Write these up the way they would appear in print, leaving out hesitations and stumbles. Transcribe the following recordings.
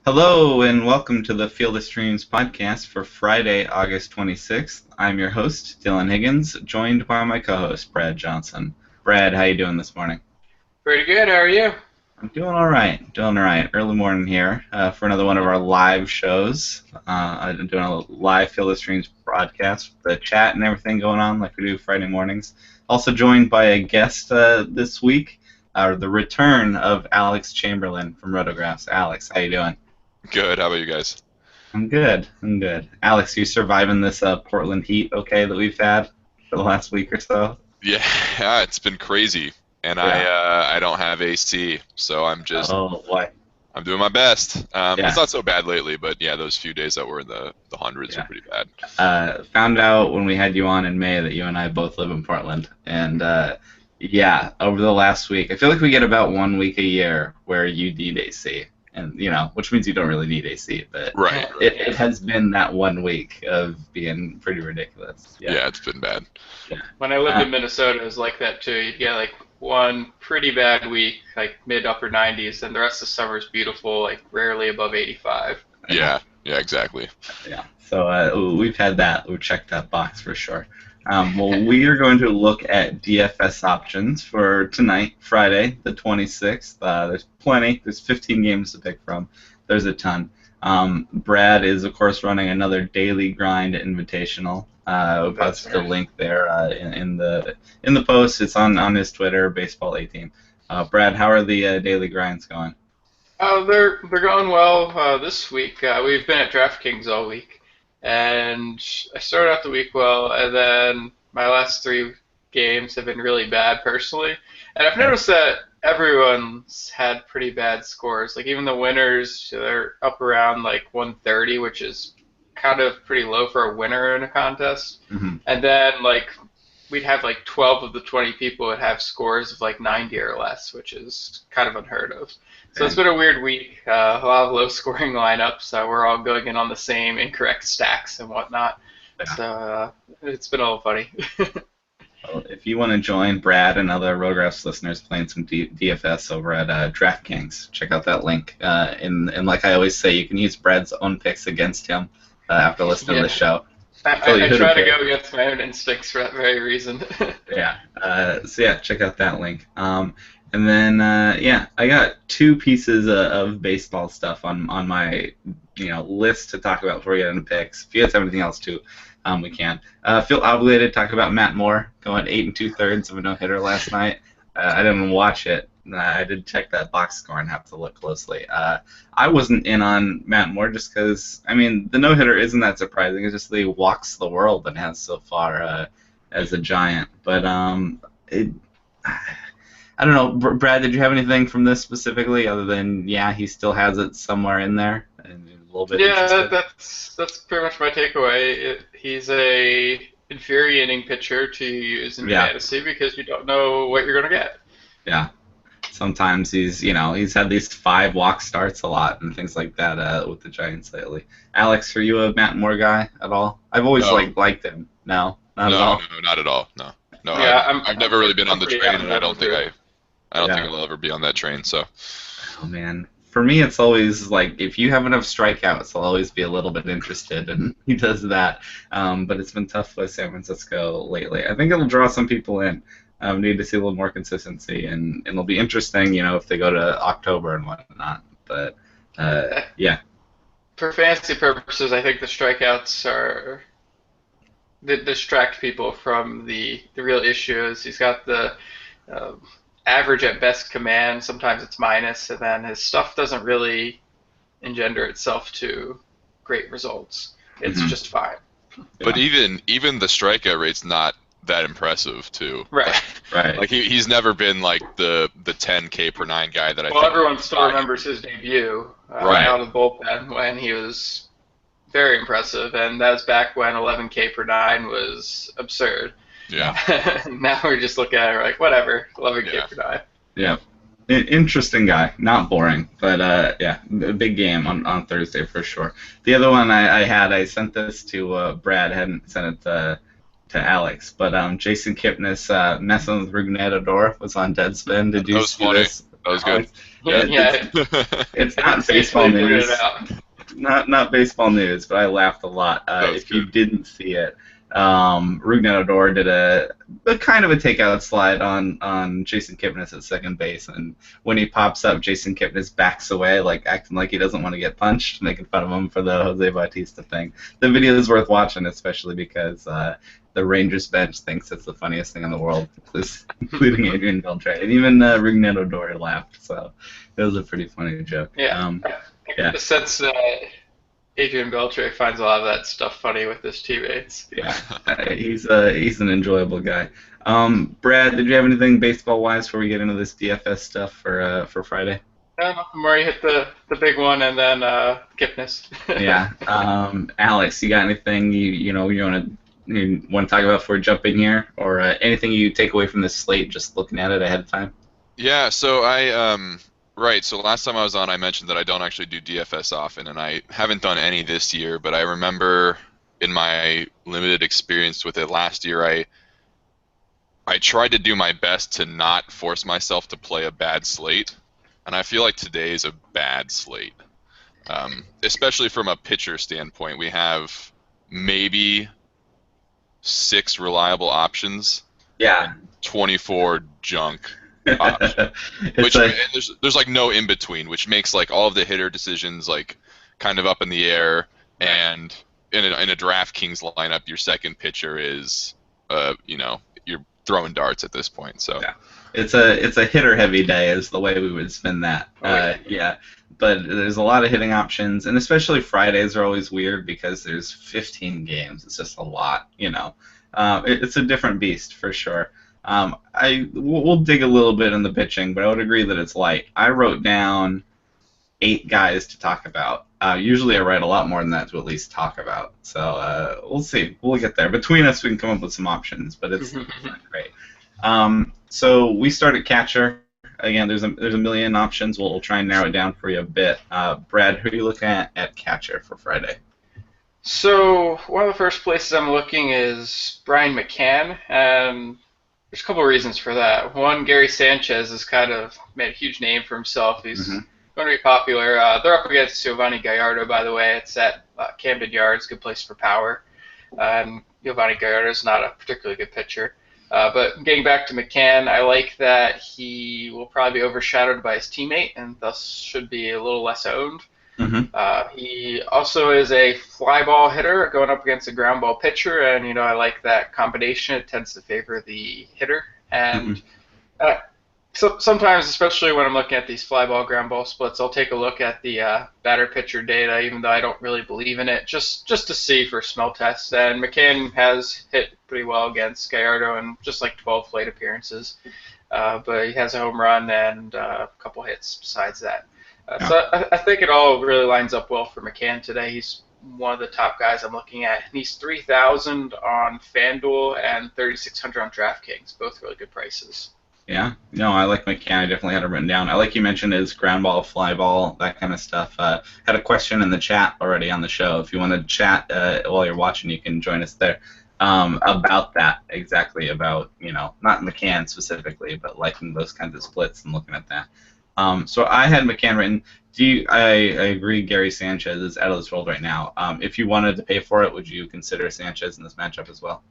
Hello and welcome to the Field of Streams podcast for Friday, August 26th. I'm your host, Dylan Higgins, joined by my co-host, Brad Johnson. Brad, how you doing this morning? Pretty good. How are you? I'm doing all right, doing all right. Early morning here for another one of our live shows. I'm doing a live Field of Streams broadcast with the chat and everything going on like we do Friday mornings. Also joined by a guest this week, the return of Alex Chamberlain from Rotographs. Alex, how you doing? Good. How about you guys? I'm good. I'm good. Alex, you surviving this Portland heat okay that we've had for the last week or so? Yeah, yeah, it's been crazy, and Yeah. I don't have AC, so Oh, boy. I'm doing my best. Yeah. It's not so bad lately, but yeah, those few days that were in the hundreds were Yeah. pretty bad. Found out when we had you on in May that you and I both live in Portland. And yeah, over the last week, I feel like we get about 1 week a year where you need AC. And, which means you don't really need AC, but Right. it has been that 1 week of being pretty ridiculous. Yeah, it's been bad. When I lived Uh, in Minnesota, it was like that too. You'd get like one pretty bad week, like mid upper 90s, and the rest of summer is beautiful, like rarely above 85. Yeah, yeah, exactly. Yeah, so we've had that. We've checked that box for sure. Well, we are going to look at DFS options for tonight, Friday, the 26th. There's plenty. There's 15 games to pick from. There's a ton. Brad is, of course, running another daily grind invitational. We'll That's post the right. link there in the post. It's on his Twitter, Baseball 18. Brad, how are the daily grinds going? They're going well this week. We've been at DraftKings all week, and I started out the week well, and then my last three games have been really bad personally. And I've Okay. noticed that everyone's had pretty bad scores. Like even the winners, they're up around like 130, which is kind of pretty low for a winner in a contest. Hmm. And then like we'd have like 12 of the 20 people would have scores of like 90 or less, which is kind of unheard of. So it's Okay. been a weird week. A lot of low scoring lineups. We're all going in on the same incorrect stacks and whatnot. Yeah. So it's been a little funny. Well, if you want to join Brad and other Rotographs listeners playing some DFS over at DraftKings, check out that link. And like I always say, you can use Brad's own picks against him after listening to Yeah, the show. I, Philly I Hoodoo try to pick. go against my own instincts for that very reason. Yeah. So yeah, check out that link. And then yeah, I got two pieces of baseball stuff on my list to talk about before we get into picks. If you guys have anything else too, we can. Feel obligated to talk about Matt Moore going 8 2/3 of a no-hitter last night. I didn't watch it. I did check that box score and have to look closely. I wasn't in on Matt Moore just because, I mean, the no-hitter isn't that surprising. It's just that he walks the world and has so far as a Giant. But it, I don't know, Brad. Did you have anything from this specifically, other than yeah, he still has it somewhere in there, and a little bit Yeah, interested? that's pretty much my takeaway. He's a infuriating pitcher to use in Yeah, fantasy because you don't know what you're gonna get. yeah. Sometimes he's had these 5 walk starts a lot and things like that with the Giants lately. Alex, are you a Matt Moore guy at all? I've always No, liked him. No, not at no, all. no, not at all. No, no. Yeah, I've never really been on I'm the pretty train, out and I of don't think too. I don't think Yeah. I'll ever be on that train. So Oh man. For me, it's always like if you have enough strikeouts, I'll always be a little bit interested, and he does that. But it's been tough with San Francisco lately. I think it'll draw some people in. Need to see a little more consistency, and it'll be interesting, if they go to October and whatnot. But yeah, For fantasy purposes, I think the strikeouts are that distract people from the real issues. He's got the uh, average at best command. Sometimes it's minus, and then his stuff doesn't really engender itself to great results. It's hmm just fine. but yeah, even the strikeout rate's not that impressive too. Right. right, Like he's never been like the 10K per nine guy that I Well, think everyone still buy him. remembers his debut Right. out of the bullpen when he was very impressive, and that was back when 11K per nine was absurd. Yeah. Now we're just looking at it like whatever, 11K Yeah. per nine. yeah. Interesting guy, not boring, but yeah, a big game on Thursday for sure. The other one I sent this to Brad, hadn't sent it to Alex, but Jason Kipnis messing with Rougned Odor was on Deadspin. Did That you was see funny. this? That was good. Yeah, It's not basically baseball figured news. it out. Not baseball news, but I laughed a lot. That was If you good. didn't see it, Rougned Odor did a kind of a takeout slide on Jason Kipnis at second base, and when he pops up, Jason Kipnis backs away, like acting like he doesn't want to get punched, making fun of him for the Jose Bautista thing. The video is worth watching, especially because the Rangers bench thinks it's the funniest thing in the world, including Adrian Beltre, and even Rougned Odor laughed. So it was a pretty funny joke. Yeah. Yeah. Since Adrian Beltre finds a lot of that stuff funny with his teammates. Yeah, he's an enjoyable guy. Brad, did you have anything baseball wise before we get into this DFS stuff for Friday? Murray hit the big one, and then Kipnis. Yeah. Alex, you got anything you want to talk about before we jump in here, or anything you take away from this slate just looking at it ahead of time? Yeah, so right, so last time I was on I mentioned that I don't actually do DFS often, and I haven't done any this year, but I remember in my limited experience with it last year, I tried to do my best to not force myself to play a bad slate, and I feel like today is a bad slate. Especially from a pitcher standpoint, we have maybe 6 reliable options, Yeah. 24 junk. It's And there's like no in between, which makes like all of the hitter decisions like kind of up in the air. And in a DraftKings lineup, your second pitcher is, you're throwing darts at this point. So yeah. It's a hitter heavy day is the way we would spin that. Yeah. But there's a lot of hitting options, and especially Fridays are always weird because there's 15 games. It's just a lot, It's a different beast for sure. We'll dig a little bit in the pitching, but I would agree that it's light. I wrote down 8 guys to talk about. Usually I write a lot more than that to at least talk about. So we'll see. We'll get there. Between us, we can come up with some options, but it's not great. So we start at catcher. Again, there's a million options. We'll try and narrow it down for you a bit. Brad, who are you looking at catcher for Friday? So one of the first places I'm looking is Brian McCann, and there's a couple of reasons for that. One, Gary Sanchez has kind of made a huge name for himself. He's going to be popular. They're up against Giovanni Gallardo, by the way. It's at Camden Yards, good place for power. And Giovanni Gallardo is not a particularly good pitcher. But getting back to McCann, I like that he will probably be overshadowed by his teammate and thus should be a little less owned. He also is a fly ball hitter going up against a ground ball pitcher, and I like that combination. It tends to favor the hitter, and so sometimes, especially when I'm looking at these fly ball ground ball splits, I'll take a look at the batter pitcher data, even though I don't really believe in it, just to see for smell tests. And McCann has hit pretty well against Gallardo in just like 12 plate appearances, but he has a home run and a couple hits besides that. So I think it all really lines up well for McCann today. He's one of the top guys I'm looking at. And he's 3,000 on FanDuel and 3,600 on DraftKings, both really good prices. Yeah, no, I like McCann. I definitely had it written down. I like you mentioned his ground ball, fly ball, that kind of stuff. Had a question in the chat already on the show. If you want to chat while you're watching, you can join us there about that, exactly about, not McCann specifically, but liking those kinds of splits and looking at that. So I had McCann written. I agree Gary Sanchez is out of this world right now. If you wanted to pay for it, would you consider Sanchez in this matchup as well?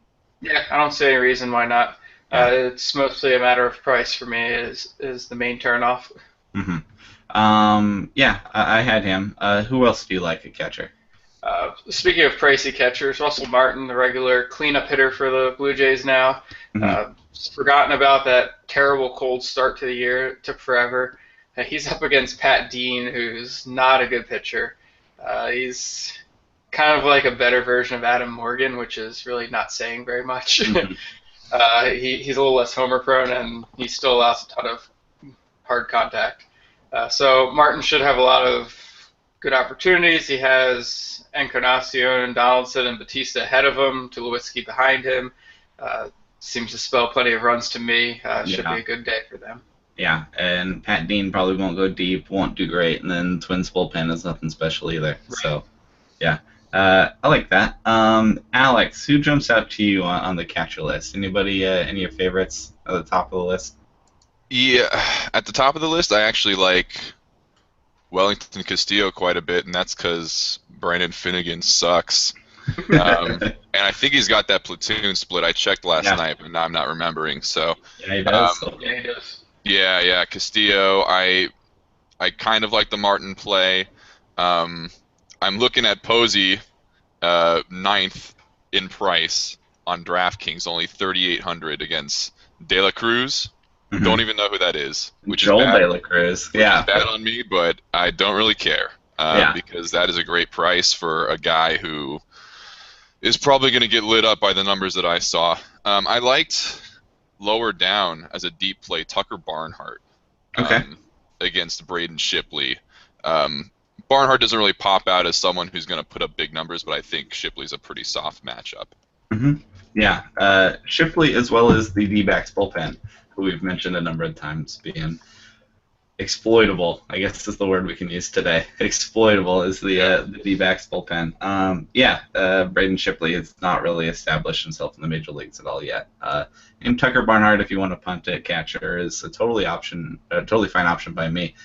Yeah, I don't see any reason why not. It's mostly a matter of price for me is the main turnoff. Yeah, I had him. Who else do you like at catcher? Speaking of pricey catchers, Russell Martin, the regular cleanup hitter for the Blue Jays now. Forgotten about that terrible cold start to the year. It took forever. He's up against Pat Dean, who's not a good pitcher. He's kind of like a better version of Adam Morgan, which is really not saying very much. He's a little less homer prone, and he still allows a ton of hard contact. So Martin should have a lot of good opportunities. He has Encarnacion and Donaldson and Batista ahead of him, Tulowitzki behind him. Seems to spell plenty of runs to me. Should be a good day for them. Yeah, and Pat Dean probably won't go deep, won't do great, and then Twins bullpen is nothing special either. Right. So, yeah, I like that. Alex, who jumps out to you on the catcher list? Anybody, any of your favorites at the top of the list? Yeah, at the top of the list, I actually like Wellington Castillo quite a bit, and that's because Brandon Finnegan sucks. And I think he's got that platoon split. I checked last Yeah, night, but now I'm not remembering. So, yeah, he does. um, So. Yeah, he does. yeah, Castillo. I kind of like the Martin play. Um, I'm looking at Posey, ninth in price on DraftKings, only 3,800 against De La Cruz. Don't Mhm. even know who that is, which is Joel bad. De La Cruz. Which is Yeah, bad on me, but I don't really care yeah. because that is a great price for a guy who is probably going to get lit up by the numbers that I saw. I liked lower down as a deep play Tucker Barnhart Okay. against Braden Shipley. Um, Barnhart doesn't really pop out as someone who's going to put up big numbers, but I think Shipley's a pretty soft matchup. hmm Yeah, Shipley as well as the D-backs bullpen, who we've mentioned a number of times being exploitable, I guess is the word we can use today. Exploitable is the D-backs bullpen. Braden Shipley has not really established himself in the major leagues at all yet. And Tucker Barnhart, if you want to punt at catcher, is a totally fine option by me.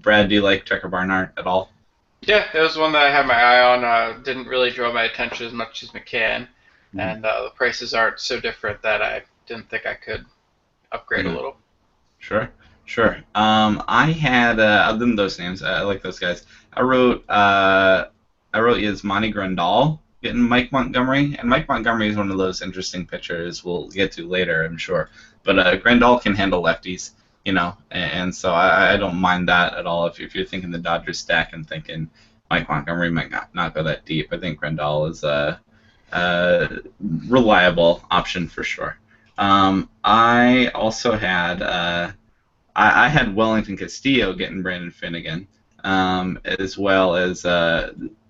Brad, do you like Tucker Barnhart at all? Yeah, it was one that I had my eye on. Didn't really draw my attention as much as McCann, Mhm. and the prices aren't so different that I didn't think I could upgrade a Mhm. little. Sure, sure. I had other than those names, I like those guys. I wrote Yasmani Grandal getting Mike Montgomery, and Mike Montgomery is one of those interesting pitchers we'll get to later, I'm sure. But Grandal can handle lefties, and so I don't mind that at all. If you're thinking the Dodgers stack and thinking Mike Montgomery might not go that deep, I think Grandal is a reliable option for sure. I also had I had Wellington Castillo getting Brandon Finnegan, as well as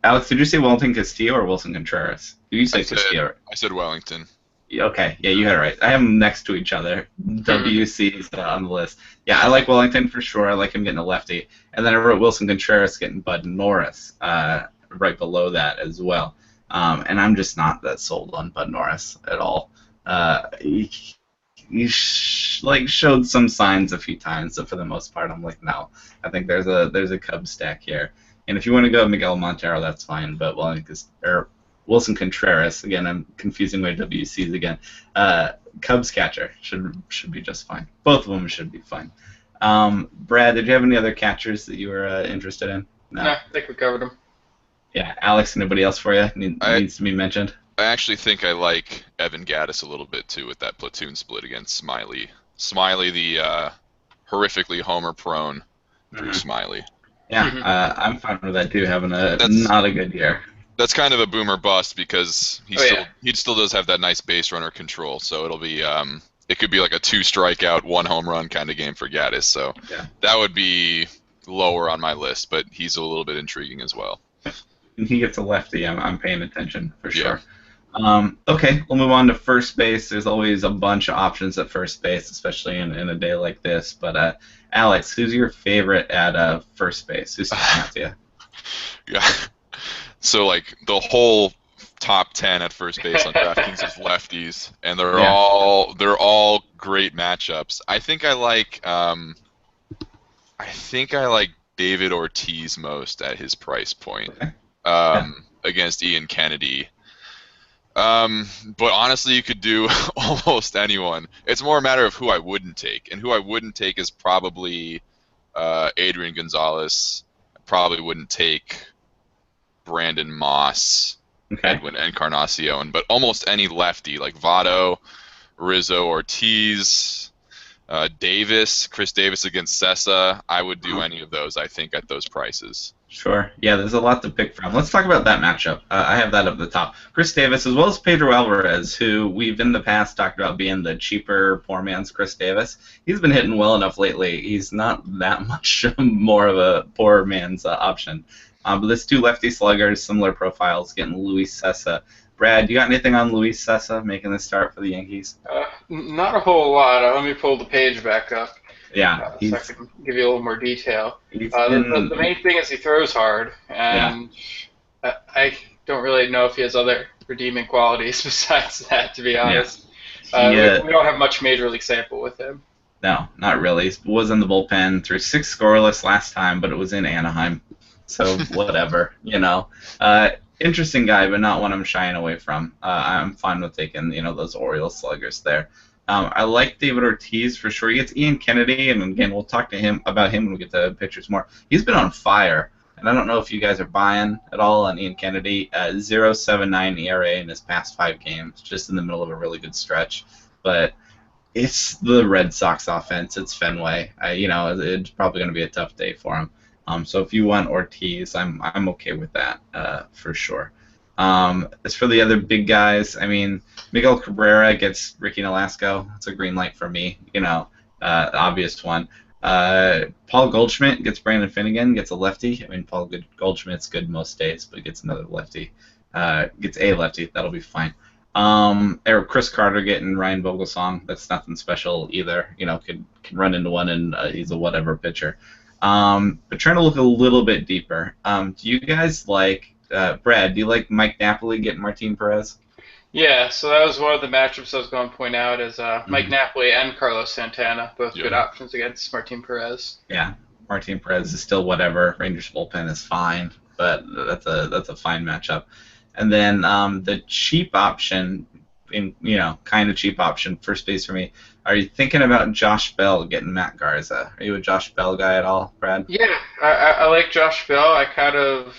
Alex. Did you say Wellington Castillo or Wilson Contreras? Did you I say said Castillo? I said Wellington. Yeah, okay, yeah, you had it right. I have them next to each other. Mhm. WC's on the list. Yeah, I like Wellington for sure. I like him getting a lefty, and then I wrote Wilson Contreras getting Bud Norris right below that as well. And I'm just not that sold on Bud Norris at all. He showed some signs a few times, but for the most part, I'm like, no. I think there's a Cubs stack here, and if you want to go Miguel Montero, that's fine. But Wilson Contreras, again, I'm confusing my WCs again. Cubs catcher should be just fine. Both of them should be fine. Brad, did you have any other catchers that you were interested in? No, No. I think we covered them. Yeah, Alex, anybody else for you I needs to be mentioned? I actually think I like Evan Gaddis a little bit too with that platoon split against Smiley. Smiley, the horrifically homer prone Drew Mhm. Smiley. Yeah, Mhm. I'm fine with that too. Having a That's not a good year. that's kind of a boomer bust because Oh yeah. he still does have that nice base runner control. So it'll be it could be like a 2 strikeout, 1 home run kind of game for Gaddis. So Yeah. that would be lower on my list, but he's a little bit intriguing as well. When he gets a lefty, I'm paying attention for Yeah. sure. Okay, we'll move on to first base. There's always a bunch of options at first base, especially in a day like this. But Alex, who's your favorite at first base? Who's sticking out to you? Yeah. So like the whole top 10 at first base on DraftKings is lefties, and Yeah. they're all great matchups. I think I like David Ortiz most at his price point Okay. Yeah. against Ian Kennedy. But honestly, you could do almost anyone. It's more a matter of who I wouldn't take, and who I wouldn't take is probably Adrian Gonzalez. I probably wouldn't take Brandon Moss, Okay. Edwin Encarnacion, but almost any lefty like Votto, Rizzo, Ortiz, Chris Davis against Sessa. I would do any of those, I think, at those prices. Sure. Yeah, there's a lot to pick from. Let's talk about that matchup. I have that up the top. Chris Davis, as well as Pedro Alvarez, who we've in the past talked about being the cheaper, poor man's Chris Davis. He's been hitting well enough lately. He's not that much more of a poor man's option. But there's two lefty sluggers, similar profiles, getting Luis Sessa. Brad, you got anything on Luis Sessa making the start for the Yankees? Not a whole lot. Let me pull the page back up Yeah, so I can give you a little more detail. he's The main thing is he throws hard, Yeah. and I don't really know if he has other redeeming qualities besides that, to be honest. He, We don't have much major league sample with him. No, not really. Was in the bullpen, threw 6 scoreless last time, but it was in Anaheim, so whatever, you know. Interesting guy, but not one I'm shying away from. I'm fine with taking, those Orioles sluggers there. I like David Ortiz for sure. He gets Ian Kennedy, and again, we'll talk to him about him when we get to pitchers more. He's been on fire, and I don't know if you guys are buying at all on Ian Kennedy. 0.79 ERA in his past 5 games, just in the middle of a really good stretch, but it's the Red Sox offense. It's Fenway. It's probably going to be a tough day for him. So if you want Ortiz, I'm okay with that for sure. As for the other big guys, I mean, Miguel Cabrera gets Ricky Nolasco. It's a green light for me. Obvious one. Paul Goldschmidt gets Brandon Finnegan. Gets a lefty. I mean, Paul Goldschmidt's good most days, but gets another lefty. Gets a lefty. That'll be fine. Chris Carter getting Ryan Vogelsong. That's nothing special either. Can run into one, and he's a whatever pitcher. But trying to look a little bit deeper. Do you guys like Brad? Do you like Mike Napoli getting Martin Perez? Yeah, so that was one of the matchups I was going to point out is Mike Napoli and Carlos Santana, both good options against Martin Perez. Yeah, Martin Perez is still whatever. Rangers bullpen is fine, but that's a fine matchup. And then the cheap option, kind of cheap option, first base for me. Are you thinking about Josh Bell getting Matt Garza? Are you a Josh Bell guy at all, Brad? Yeah, I like Josh Bell. I kind of,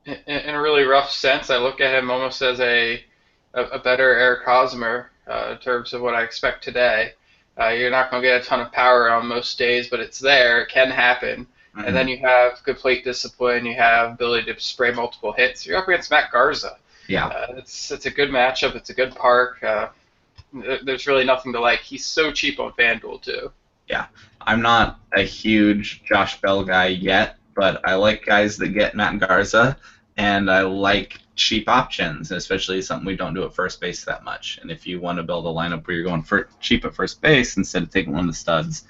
in a really rough sense, I look at him almost as a better Eric Hosmer in terms of what I expect today. You're not going to get a ton of power on most days, but it's there. It can happen. Mm-hmm. And then you have good plate discipline. You have ability to spray multiple hits. You're up against Matt Garza. Yeah. It's a good matchup. It's a good park. There's really nothing to like. He's so cheap on FanDuel, too. Yeah. I'm not a huge Josh Bell guy yet, but I like guys that get Matt Garza, and I like cheap options, especially something we don't do at first base that much. And if you want to build a lineup where you're going for cheap at first base instead of taking one of the studs,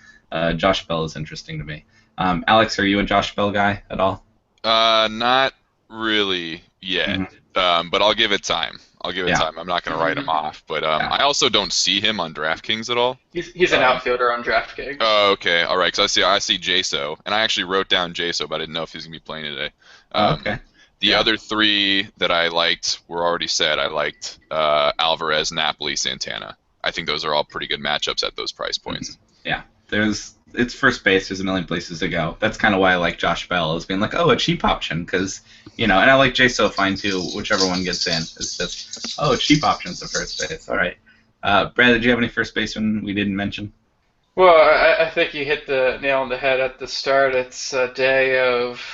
Josh Bell is interesting to me. Alex, are you a Josh Bell guy at all? Not really yet, but I'll give it time. Time. I'm not going to write him off, but I also don't see him on DraftKings at all. He's an outfielder on DraftKings. Oh, okay, all right. Because I see Jaso, and I actually wrote down Jaso, but I didn't know if he's going to be playing today. Okay. The other three that I liked were already said. I liked Alvarez, Napoli, Santana. I think those are all pretty good matchups at those price points. Yeah, it's first base. There's a million places to go. That's kind of why I like Josh Bell, is being like, a cheap option, because, and I like Jaso fine too, whichever one gets in. It's just, cheap options at first base. All right. Brad, did you have any first baseman we didn't mention? Well, I think you hit the nail on the head at the start. It's a day of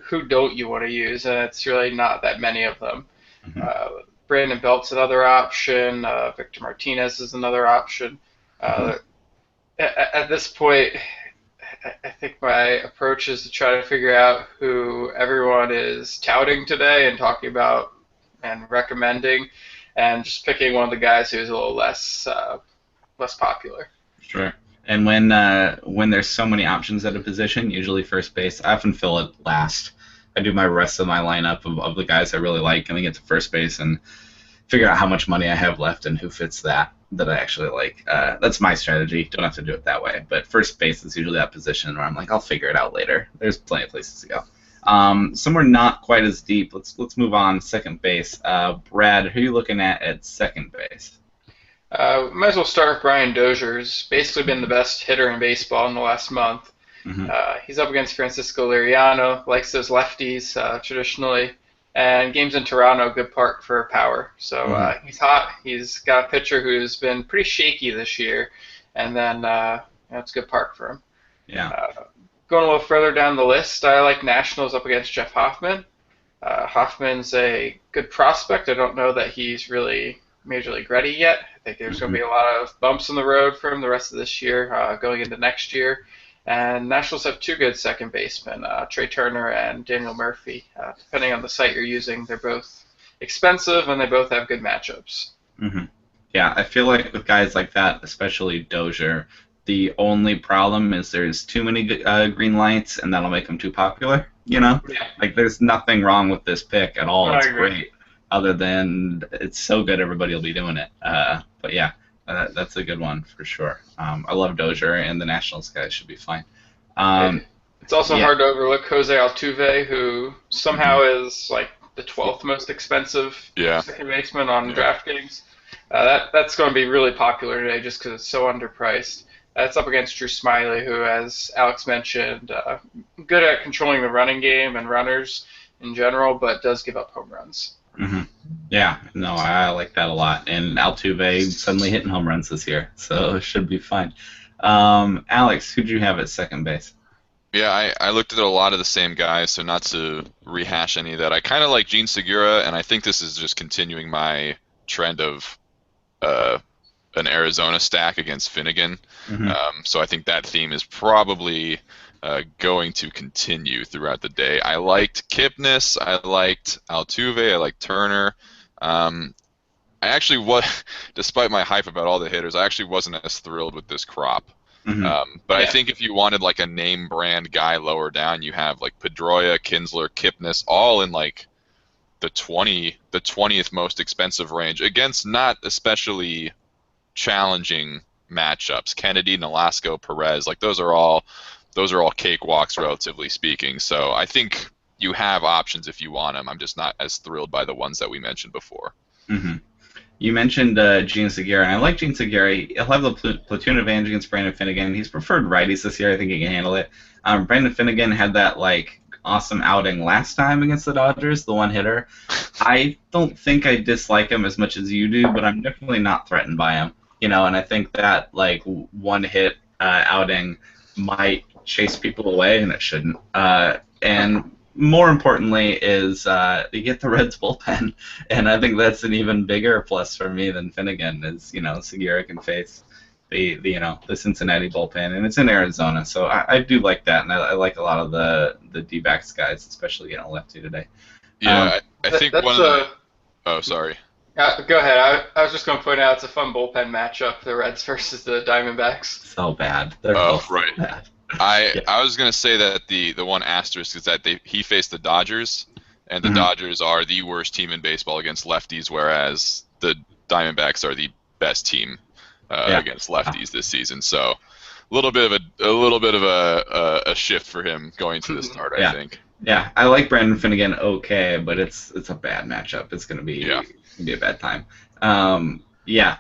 who don't you want to use, and it's really not that many of them. Mm-hmm. Brandon Belt's another option. Victor Martinez is another option. At this point, I think my approach is to try to figure out who everyone is touting today and talking about and recommending, and just picking one of the guys who's a little less popular. Sure. And when there's so many options at a position, usually first base, I often fill it last. I do my rest of my lineup of the guys I really like, and then get to first base and figure out how much money I have left and who fits that I actually like. That's my strategy. Don't have to do it that way. But first base is usually that position where I'm like, I'll figure it out later. There's plenty of places to go. Somewhere not quite as deep. Let's move on. Second base. Brad, who are you looking at second base? Might as well start with Brian Dozier, who's basically been the best hitter in baseball in the last month. Mm-hmm. He's up against Francisco Liriano, likes those lefties traditionally, and games in Toronto, good park for power. So he's hot. He's got a pitcher who's been pretty shaky this year, and then it's a good park for him. Yeah. Going a little further down the list, I like Nationals up against Jeff Hoffman. Hoffman's a good prospect. I don't know that he's really Major League ready yet. I think there's going to be a lot of bumps in the road for him the rest of this year, going into next year. And Nationals have two good second basemen, Trey Turner and Daniel Murphy. Depending on the site you're using, they're both expensive and they both have good matchups. Mm-hmm. Yeah, I feel like with guys like that, especially Dozier, the only problem is there's too many green lights, and that'll make them too popular. Yeah. Like there's nothing wrong with this pick at all. It's great. Other than it's so good, everybody will be doing it. But yeah, That's a good one for sure. I love Dozier, and the Nationals guys should be fine. Um, It's also yeah. hard to overlook Jose Altuve, who somehow is like the 12th most expensive Yeah. second baseman on Yeah. DraftKings. That's going to be really popular today just because it's so underpriced. That's up against Drew Smiley, who, as Alex mentioned, good at controlling the running game and runners in general, but does give up home runs. hmm Yeah, no, I like that a lot. And Altuve suddenly hitting home runs this year, so it should be fine. Alex, who'd you have at second base? Yeah, I looked at a lot of the same guys, so not to rehash any of that. I kind of like Gene Segura, and I think this is just continuing my trend of uh, an Arizona stack against Finnegan. hmm So I think that theme is probably going to continue throughout the day. I liked Kipnis, I liked Altuve, I liked Turner. Um, I actually was, despite my hype about all the hitters, I actually wasn't as thrilled with this crop. hmm But I Yeah. think if you wanted like a name brand guy lower down, you have like Pedroia, Kinsler, Kipnis, all in like the 20th most expensive range against not especially challenging matchups. Kennedy, Nolasco, Perez, like those are all cakewalks relatively speaking. So I think you have options if you want them. I'm just not as thrilled by the ones that we mentioned before. hmm You mentioned Gene Segura, and I like Gene Segura. He'll have the platoon advantage against Brandon Finnegan. He's preferred righties this year. I think he can handle it. Brandon Finnegan had that like awesome outing last time against the Dodgers, the one hitter. I don't think I dislike him as much as you do, but I'm definitely not threatened by him. And I think that like one hit outing might chase people away, and it shouldn't. And more importantly is you get the Reds bullpen, and I think that's an even bigger plus for me than Finnegan. Is Segura can face the Cincinnati bullpen, and it's in Arizona, so I do like that, and I like a lot of the D-backs guys, especially getting a lefty today. Yeah, I think That's one of the. Oh, sorry. Go ahead. I was just going to point out it's a fun bullpen matchup, the Reds versus the Diamondbacks. So bad. They're Oh, both so right. bad. Yeah. I was gonna say that the one asterisk is that he faced the Dodgers, and the Mhm. Dodgers are the worst team in baseball against lefties, whereas the Diamondbacks are the best team Yeah. against lefties this season. So a little bit of a shift for him going to the start, Yeah. I think. Yeah, I like Brandon Finnegan okay, but it's a bad matchup. It's gonna be a bad time.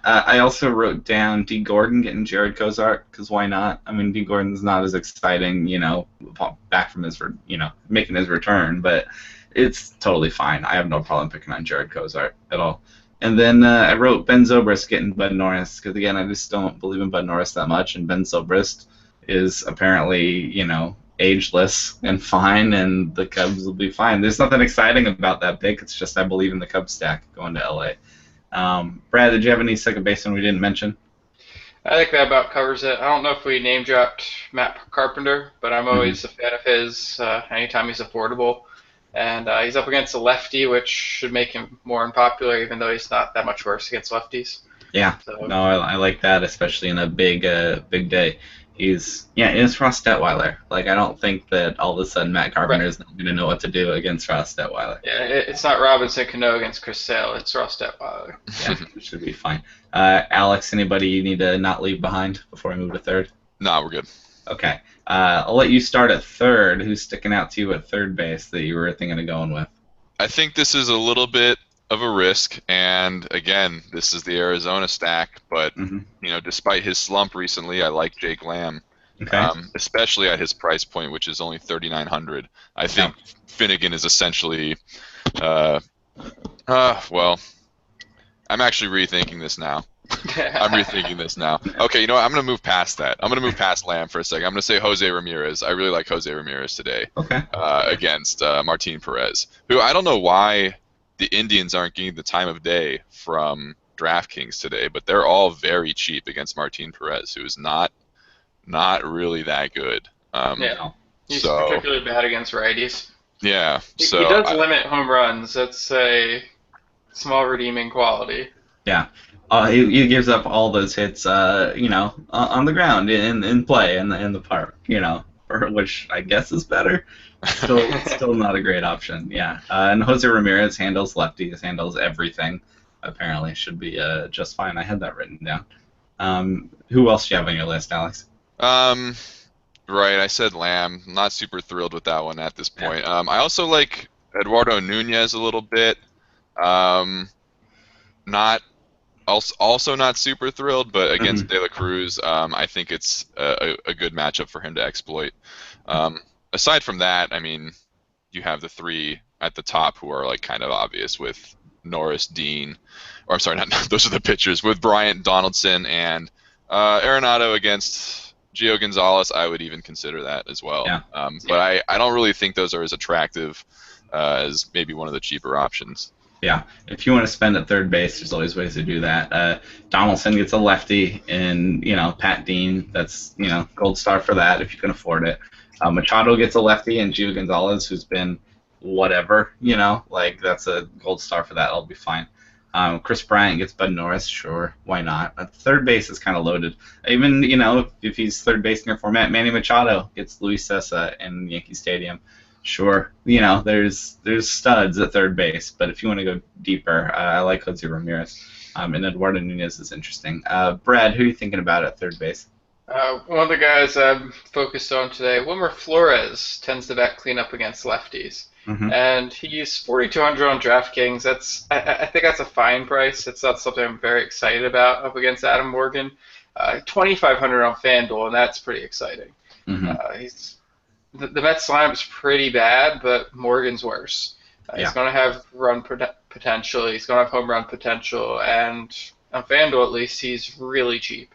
I also wrote down D. Gordon getting Jared Kozart, because why not? I mean, D. Gordon's not as exciting, back from making his return, but it's totally fine. I have no problem picking on Jared Kozart at all. And then I wrote Ben Zobrist getting Bud Norris, because again, I just don't believe in Bud Norris that much, and Ben Zobrist is apparently, ageless and fine, and the Cubs will be fine. There's nothing exciting about that pick. It's just I believe in the Cubs stack going to LA. Brad, did you have any second baseman we didn't mention? I think that about covers it. I don't know if we name dropped Matt Carpenter, but I'm always a fan of his anytime he's affordable. And he's up against a lefty, which should make him more unpopular, even though he's not that much worse against lefties. Yeah, So, no, I like that, especially in a big day. It's Ross Detweiler. Like, I don't think that all of a sudden Matt Carpenter is not going to know what to do against Ross Detweiler. yeah, it's not Robinson Cano against Chris Sale. It's Ross Detweiler. Yeah, it should be fine. Alex, anybody you need to not leave behind before I move to third? No, we're good. Okay. I'll let you start at third. Who's sticking out to you at third base that you were thinking of going with? I think this is a little bit of a risk, and again, this is the Arizona stack, but Mm-hmm. despite his slump recently, I like Jake Lamb. Okay. Especially at his price point, which is only $3,900. I think Finnegan is essentially, well, I'm actually rethinking this now. Okay, you know what? I'm going to move past that. I'm going to move past Lamb for a second. I'm going to say Jose Ramirez. I really like Jose Ramirez today Okay. against Martin Perez, who I don't know why the Indians aren't getting the time of day from DraftKings today, but they're all very cheap against Martin Perez, who is not really that good. Yeah. He's So particularly bad against righties. yeah, He so does limit home runs. That's a small redeeming quality. Yeah. He gives up all those hits, on the ground in play in the park, which I guess is better. Still not a great option. Yeah. And Jose Ramirez handles lefties, handles everything. Apparently, should be just fine. I had that written down. Who else do you have on your list, Alex? Um, right, I said Lamb. Not super thrilled with that one at this Yeah. point. I also like Eduardo Nunez a little bit. Um, not also not super thrilled, but against Hmm. De La Cruz, I think it's a good matchup for him to exploit. Aside from that, I mean, you have the three at the top who are like kind of obvious with Norris, Dean, or I'm sorry, not those are the pitchers with Bryant, Donaldson, and Arenado against Gio Gonzalez. I would even consider that as well. Yeah. But I don't really think those are as attractive as maybe one of the cheaper options. Yeah, if you want to spend at third base, there's always ways to do that. Donaldson gets a lefty, and Pat Dean, that's gold star for that if you can afford it. Machado gets a lefty, and Gio Gonzalez, who's been whatever, like that's a gold star for that. I'll be fine. Chris Bryant gets Bud Norris, sure, why not? Third base is kind of loaded. Even if he's third base in your format, Manny Machado gets Luis Sessa in Yankee Stadium. Sure, there's studs at third base, but if you want to go deeper, I like Jose Ramirez, and Eduardo Nunez is interesting. Brad, who are you thinking about at third base? One of the guys I'm focused on today, Wilmer Flores, tends to bat cleanup against lefties. Hmm. And he's 4,200 on DraftKings. I think that's a fine price. It's not something I'm very excited about up against Adam Morgan. 2,500 on FanDuel, and that's pretty exciting. Hmm. The Mets lineup is pretty bad, but Morgan's worse. Yeah. He's going to have run potential. He's going to have home run potential, and on FanDuel at least, he's really cheap.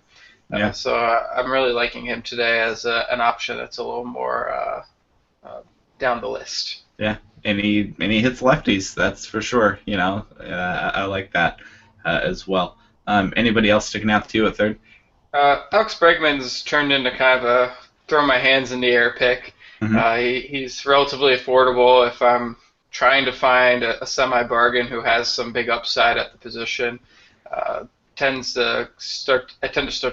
Yeah. So I'm really liking him today as an option that's a little more down the list. Yeah, and he hits lefties, that's for sure. I like that as well. Anybody else sticking out to you at third? Alex Bregman's turned into kind of a throw my hands in the air pick. Mhm. He's relatively affordable if I'm trying to find a semi-bargain who has some big upside at the position. I tend to start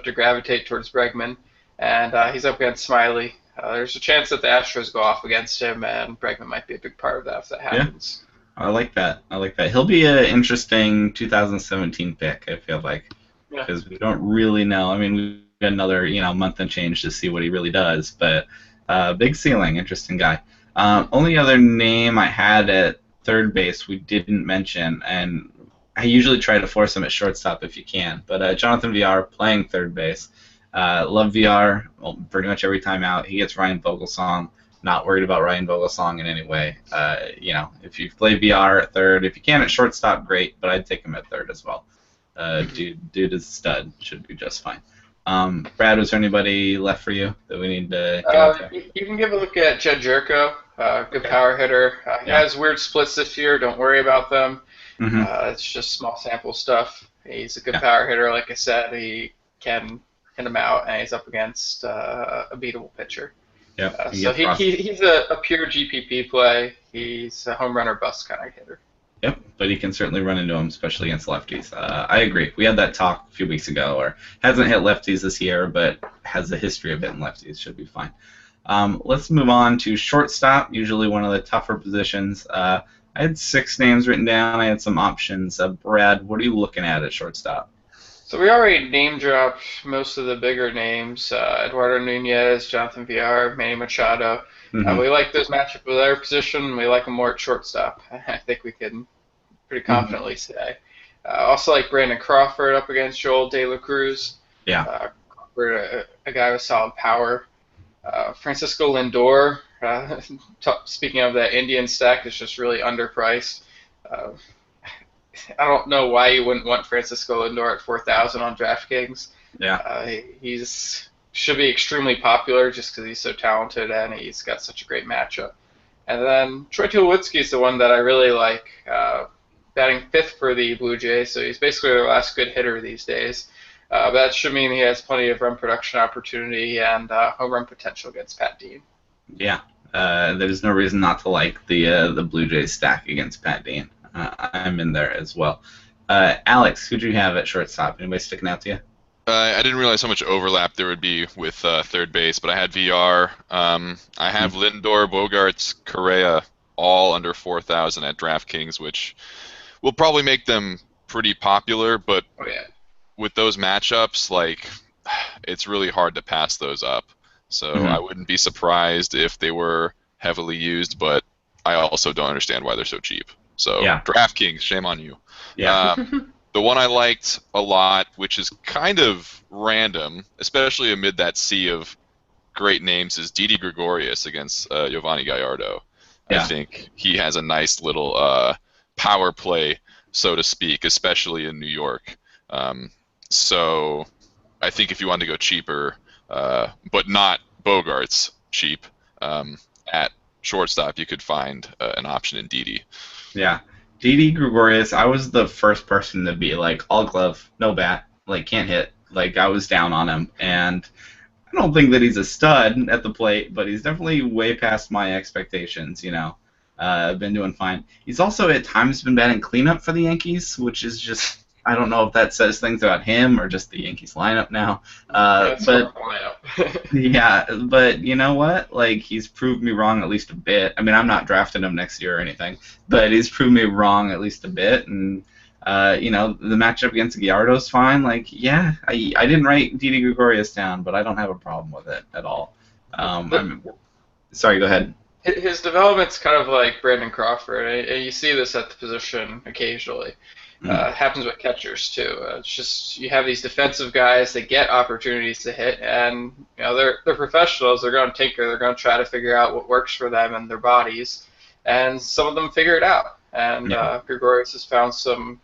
to gravitate towards Bregman, and he's up against Smiley. There's a chance that the Astros go off against him, and Bregman might be a big part of that if that happens. I like that. He'll be an interesting 2017 pick, I feel like, Yeah. because we don't really know. I mean, we've got another month and change to see what he really does, but big ceiling, interesting guy. Only other name I had at third base we didn't mention, and I usually try to force him at shortstop if you can, but Jonathan Villar playing third base. Love VR. Well, pretty much every time out, he gets Ryan Vogelsong. Not worried about Ryan Vogelsong in any way. If you play VR at third, if you can at shortstop, great. But I'd take him at third as well. Dude is a stud. Should be just fine. Brad, was there anybody left for you that we need to get out there? You can give a look at Jed Jerko, good power hitter. He has weird splits this year. Don't worry about them. Hmm. It's just small sample stuff. He's a good Yeah. power hitter, like I said. He can hit him out, and he's up against a beatable pitcher. Yep. So he's a pure GPP play. He's a home run or bust kind of hitter. Yep, but he can certainly run into them, especially against lefties. I agree. We had that talk a few weeks ago, or hasn't hit lefties this year, but has a history of hitting lefties. Should be fine. Let's move on to shortstop, usually one of the tougher positions. I had 6 names written down. I had some options. Brad, what are you looking at shortstop? So we already name dropped most of the bigger names: Eduardo Nunez, Jonathan Villar, Manny Machado. Mhm. We like those matchup with their position. We like them more at shortstop. I think we can pretty confidently say. Also like Brandon Crawford up against Joel De La Cruz. Yeah. Crawford, a guy with solid power. Francisco Lindor, speaking of that Indian stack, is just really underpriced. Uh, I don't know why you wouldn't want Francisco Lindor at 4,000 on DraftKings. Yeah. He's should be extremely popular just because he's so talented and he's got such a great matchup. And then Troy Tulowitzki is the one that I really like, batting 5th for the Blue Jays, so he's basically their last good hitter these days. But that should mean he has plenty of run production opportunity and home run potential against Pat Dean. Yeah. There's no reason not to like the Blue Jays stack against Pat Dean. I'm in there as well. Alex, who do you have at shortstop? Anybody sticking out to you? I didn't realize how much overlap there would be with third base, but I had VR. I have Lindor, Bogarts, Correa, all under 4,000 at DraftKings, which will probably make them pretty popular. But Oh yeah. with those matchups, like, it's really hard to pass those up. So Mhm. I wouldn't be surprised if they were heavily used, but I also don't understand why they're so cheap. So Yeah. DraftKings, shame on you. Yeah. The one I liked a lot, which is kind of random, especially amid that sea of great names, is Didi Gregorius against Giovanni Gallardo. I Yeah. think he has a nice little power play, so to speak, especially in New York. So I think if you want to go cheaper, but not Bogarts cheap, at shortstop, you could find an option in Didi. Yeah. Didi Gregorius, I was the first person to be like, all glove, no bat, like, can't hit. Like, I was down on him. And I don't think that he's a stud at the plate, but he's definitely way past my expectations, you know. Been doing fine. He's also at times been batting cleanup for the Yankees, which is just, I don't know if that says things about him or just the Yankees lineup now. That's But our lineup. yeah, but you know what? Like, he's proved me wrong at least a bit. I mean, I'm not drafting him next year or anything, but he's proved me wrong at least a bit. And you know, the matchup against Gallardo's fine. Like, yeah, I didn't write Didi Gregorius down, but I don't have a problem with it at all. Sorry, go ahead. His development's kind of like Brandon Crawford, and you see this at the position occasionally. Happens with catchers too. It's just you have these defensive guys that get opportunities to hit, and you know they're professionals. They're going to tinker. They're going to try to figure out what works for them and their bodies, and some of them figure it out. And Gregorius has found some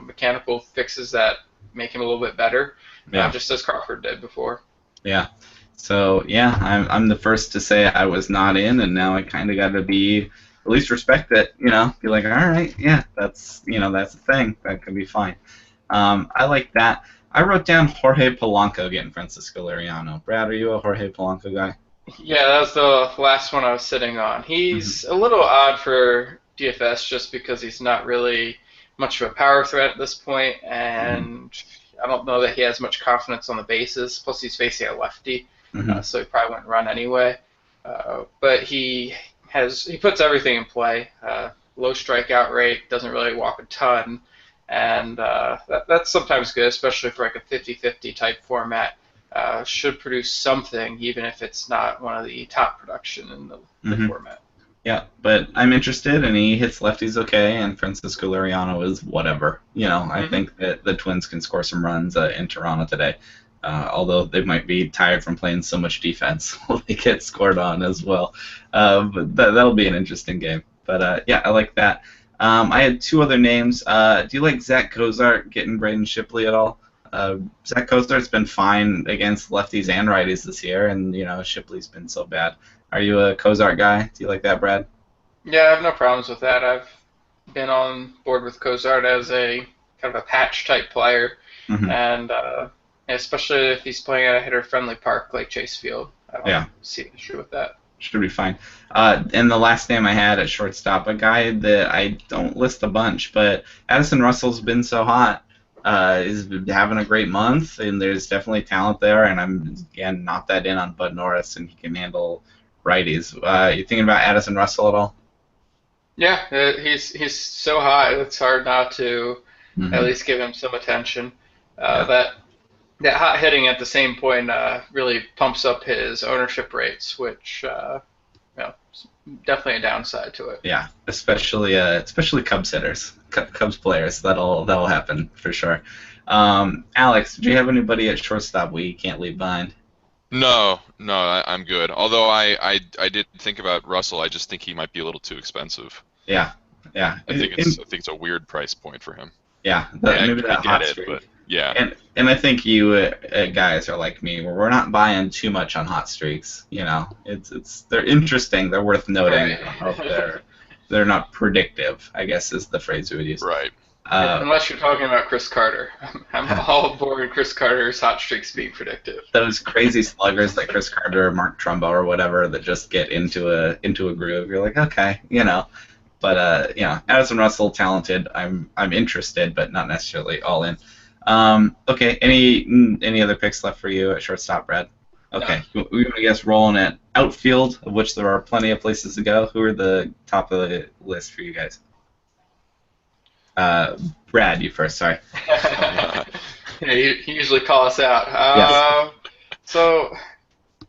mechanical fixes that make him a little bit better, just as Crawford did before. Yeah. So yeah, I'm the first to say I was not in, and now I kind of got to be at least respect it. You know, be like, all right, yeah, that's that's the thing. That could be fine. I like that. I wrote down Jorge Polanco getting Francisco Liriano. Brad, are you a Jorge Polanco guy? Yeah, that was the last one I was sitting on. He's a little odd for DFS just because he's not really much of a power threat at this point, and I don't know that he has much confidence on the bases. Plus, he's facing a lefty, so he probably wouldn't run anyway. But he puts everything in play. Low strikeout rate, doesn't really walk a ton, and that's sometimes good, especially for like a 50-50 type format. Should produce something, even if it's not one of the top production in the format. Yeah, but I'm interested, and he hits lefties okay, and Francisco Liriano is whatever. You know, I think that the Twins can score some runs in Toronto today, although they might be tired from playing so much defense. They get scored on as well. But that'll be an interesting game. But yeah, I like that. I had two other names. Do you like Zach Cozart getting Braden Shipley at all? Zach Cozart's been fine against lefties and righties this year, and Shipley's been so bad. Are you a Cozart guy? Do you like that, Brad? Yeah, I have no problems with that. I've been on board with Cozart as a kind of a patch type player, and especially if he's playing at a hitter-friendly park like Chase Field. I don't see an issue with that. Should be fine. And the last name I had at shortstop, a guy that I don't list a bunch, but Addison Russell's been so hot. Is having a great month, and there's definitely talent there, and I'm, again, not that in on Bud Norris, and he can handle righties. You thinking about Addison Russell at all? Yeah, he's so hot, it's hard not to at least give him some attention. That hot hitting at the same point really pumps up his ownership rates, which definitely a downside to it. Yeah, especially Cubs hitters, Cubs players. That'll happen for sure. Alex, do you have anybody at shortstop we can't leave behind? No, I'm good. Although I did think about Russell. I just think he might be a little too expensive. Yeah. I think it's a weird price point for him. Yeah, maybe that hot streak. But yeah. And I think you guys are like me, where we're not buying too much on hot streaks. They're interesting. They're worth noting. Right. They're not predictive, I guess is the phrase we would use. Right. Unless you're talking about Chris Carter. I'm all aboard Chris Carter's hot streaks being predictive. Those crazy sluggers like Chris Carter, Mark Trumbo, or whatever that just get into a groove. You're like, okay, But Addison Russell, talented. I'm interested, but not necessarily all in. Okay. Any other picks left for you at shortstop, Brad? Okay. No. We're gonna guess rolling at outfield, of which there are plenty of places to go. Who are the top of the list for you guys? Brad, you first. Sorry. Yeah, he usually call us out. Yes. So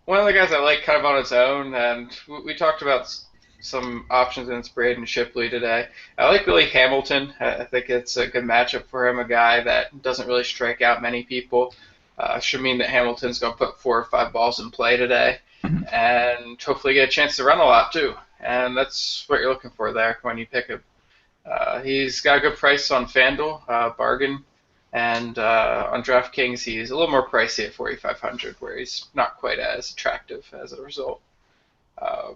one of the guys I like kind of on his own, and we talked about some options against Braden Shipley today. I like Billy Hamilton. I think it's a good matchup for him, a guy that doesn't really strike out many people. Should mean that Hamilton's going to put 4 or 5 balls in play today, Mhm. and hopefully get a chance to run a lot too. And that's what you're looking for there when you pick him. He's got a good price on FanDuel, bargain, and on DraftKings he's a little more pricey at 4,500, where he's not quite as attractive as a result. Uh,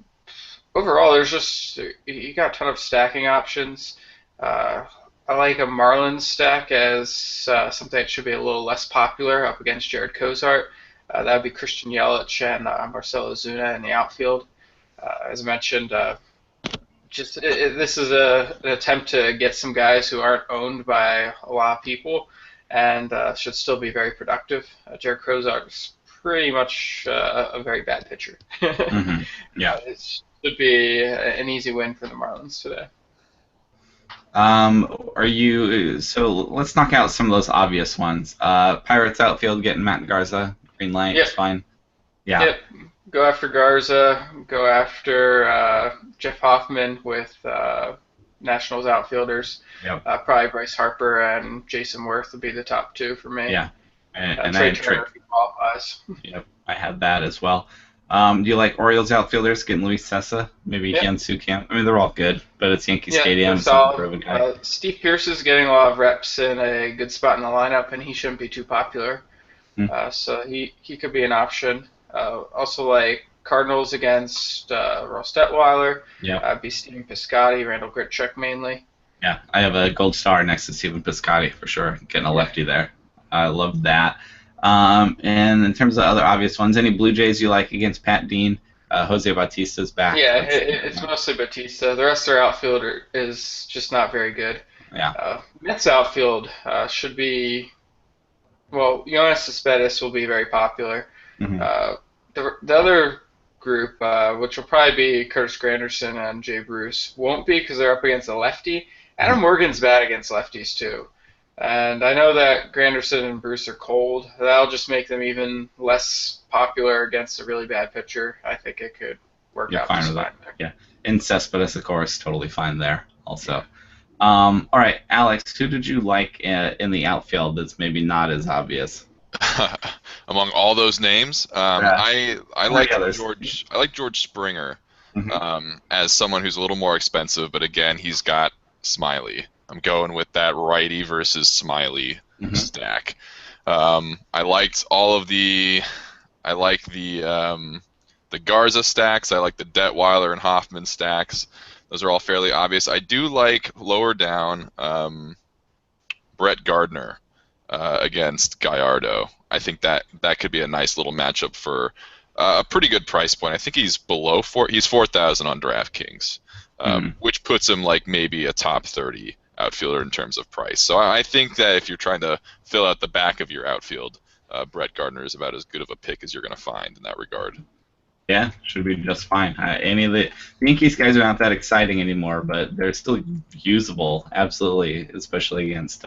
Overall, there's just you got a ton of stacking options. Uh, I like a Marlins stack as something that should be a little less popular up against Jared Cozart. That would be Christian Yelich and Marcell Ozuna in the outfield. As I mentioned, this is an attempt to get some guys who aren't owned by a lot of people and should still be very productive. Jared Cozart is pretty much a very bad pitcher. Hmm. Yeah. It should be an easy win for the Marlins today. Are you so? Let's knock out some of those obvious ones. Pirates outfield getting Matt Garza, green light, Yep. is fine. Yeah. Yep. Go after Garza. Go after Jeff Hoffman with Nationals outfielders. Yep. Probably Bryce Harper and Jason Worth would be the top 2 for me. Yeah. And I Trey had Turner if he qualifies. Yep, I had that as well. Do you like Orioles outfielders getting Luis Sessa? Maybe Yep. Hyun-Soo Kim? I mean, they're all good, but it's Yankee Yeah, Stadium. they're So solid. proven guy. Steve Pearce is getting a lot of reps in a good spot in the lineup, and he shouldn't be too popular. Hmm. So he could be an option. Also like Cardinals against Ross Detweiler. Yeah. Be Steven Piscotty, Randall Grichuk mainly. Yeah, I have a gold star next to Steven Piscotty for sure. Getting a lefty there. I love that. And in terms of other obvious ones, any Blue Jays you like against Pat Dean? Jose Bautista's back. Yeah, it's mostly Batista. The rest of their outfield is just not very good. Yeah. Mets outfield should be, well, Yoenis Cespedes will be very popular. Mhm. The other group, which will probably be Curtis Granderson and Jay Bruce, won't be because they're up against a lefty. Adam Morgan's bad against lefties too. And I know that Granderson and Bruce are cold. That'll just make them even less popular against a really bad pitcher. I think it could work You're out fine just with fine that. there. Yeah. And Cespedes, of course, totally fine there also. All right, Alex, who did you like in the outfield that's maybe not as obvious? Among all those names, I like George Springer as someone who's a little more expensive, but again, he's got Smiley. I'm going with that righty versus Smiley stack. I like the Garza stacks. I like the Detweiler and Hoffman stacks. Those are all fairly obvious. I do like lower down Brett Gardner against Gallardo. I think that could be a nice little matchup for a pretty good price point. I think he's below he's 4,000 on DraftKings, which puts him like maybe a top 30 outfielder in terms of price. So I think that if you're trying to fill out the back of your outfield, Brett Gardner is about as good of a pick as you're going to find in that regard. Yeah, should be just fine. Any of the Yankees guys are not that exciting anymore, but they're still usable, absolutely, especially against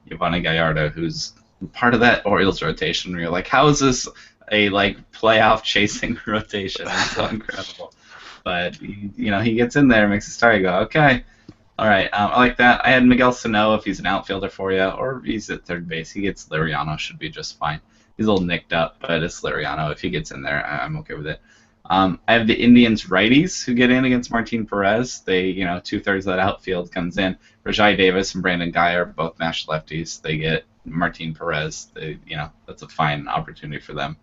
Giovanni Gallardo, who's part of that Orioles rotation where you're like, how is this a playoff chasing rotation? It's so incredible. But he gets in there, makes a start, you go, okay. All right, I like that. I had Miguel Sano if he's an outfielder for you, or if he's at third base. He gets Liriano, should be just fine. He's a little nicked up, but it's Liriano. If he gets in there, I'm okay with it. I have the Indians righties who get in against Martin Perez. They, 2/3 of that outfield comes in. Rajai Davis and Brandon Guyer, both mashed lefties. They get Martin Perez. That's a fine opportunity for them.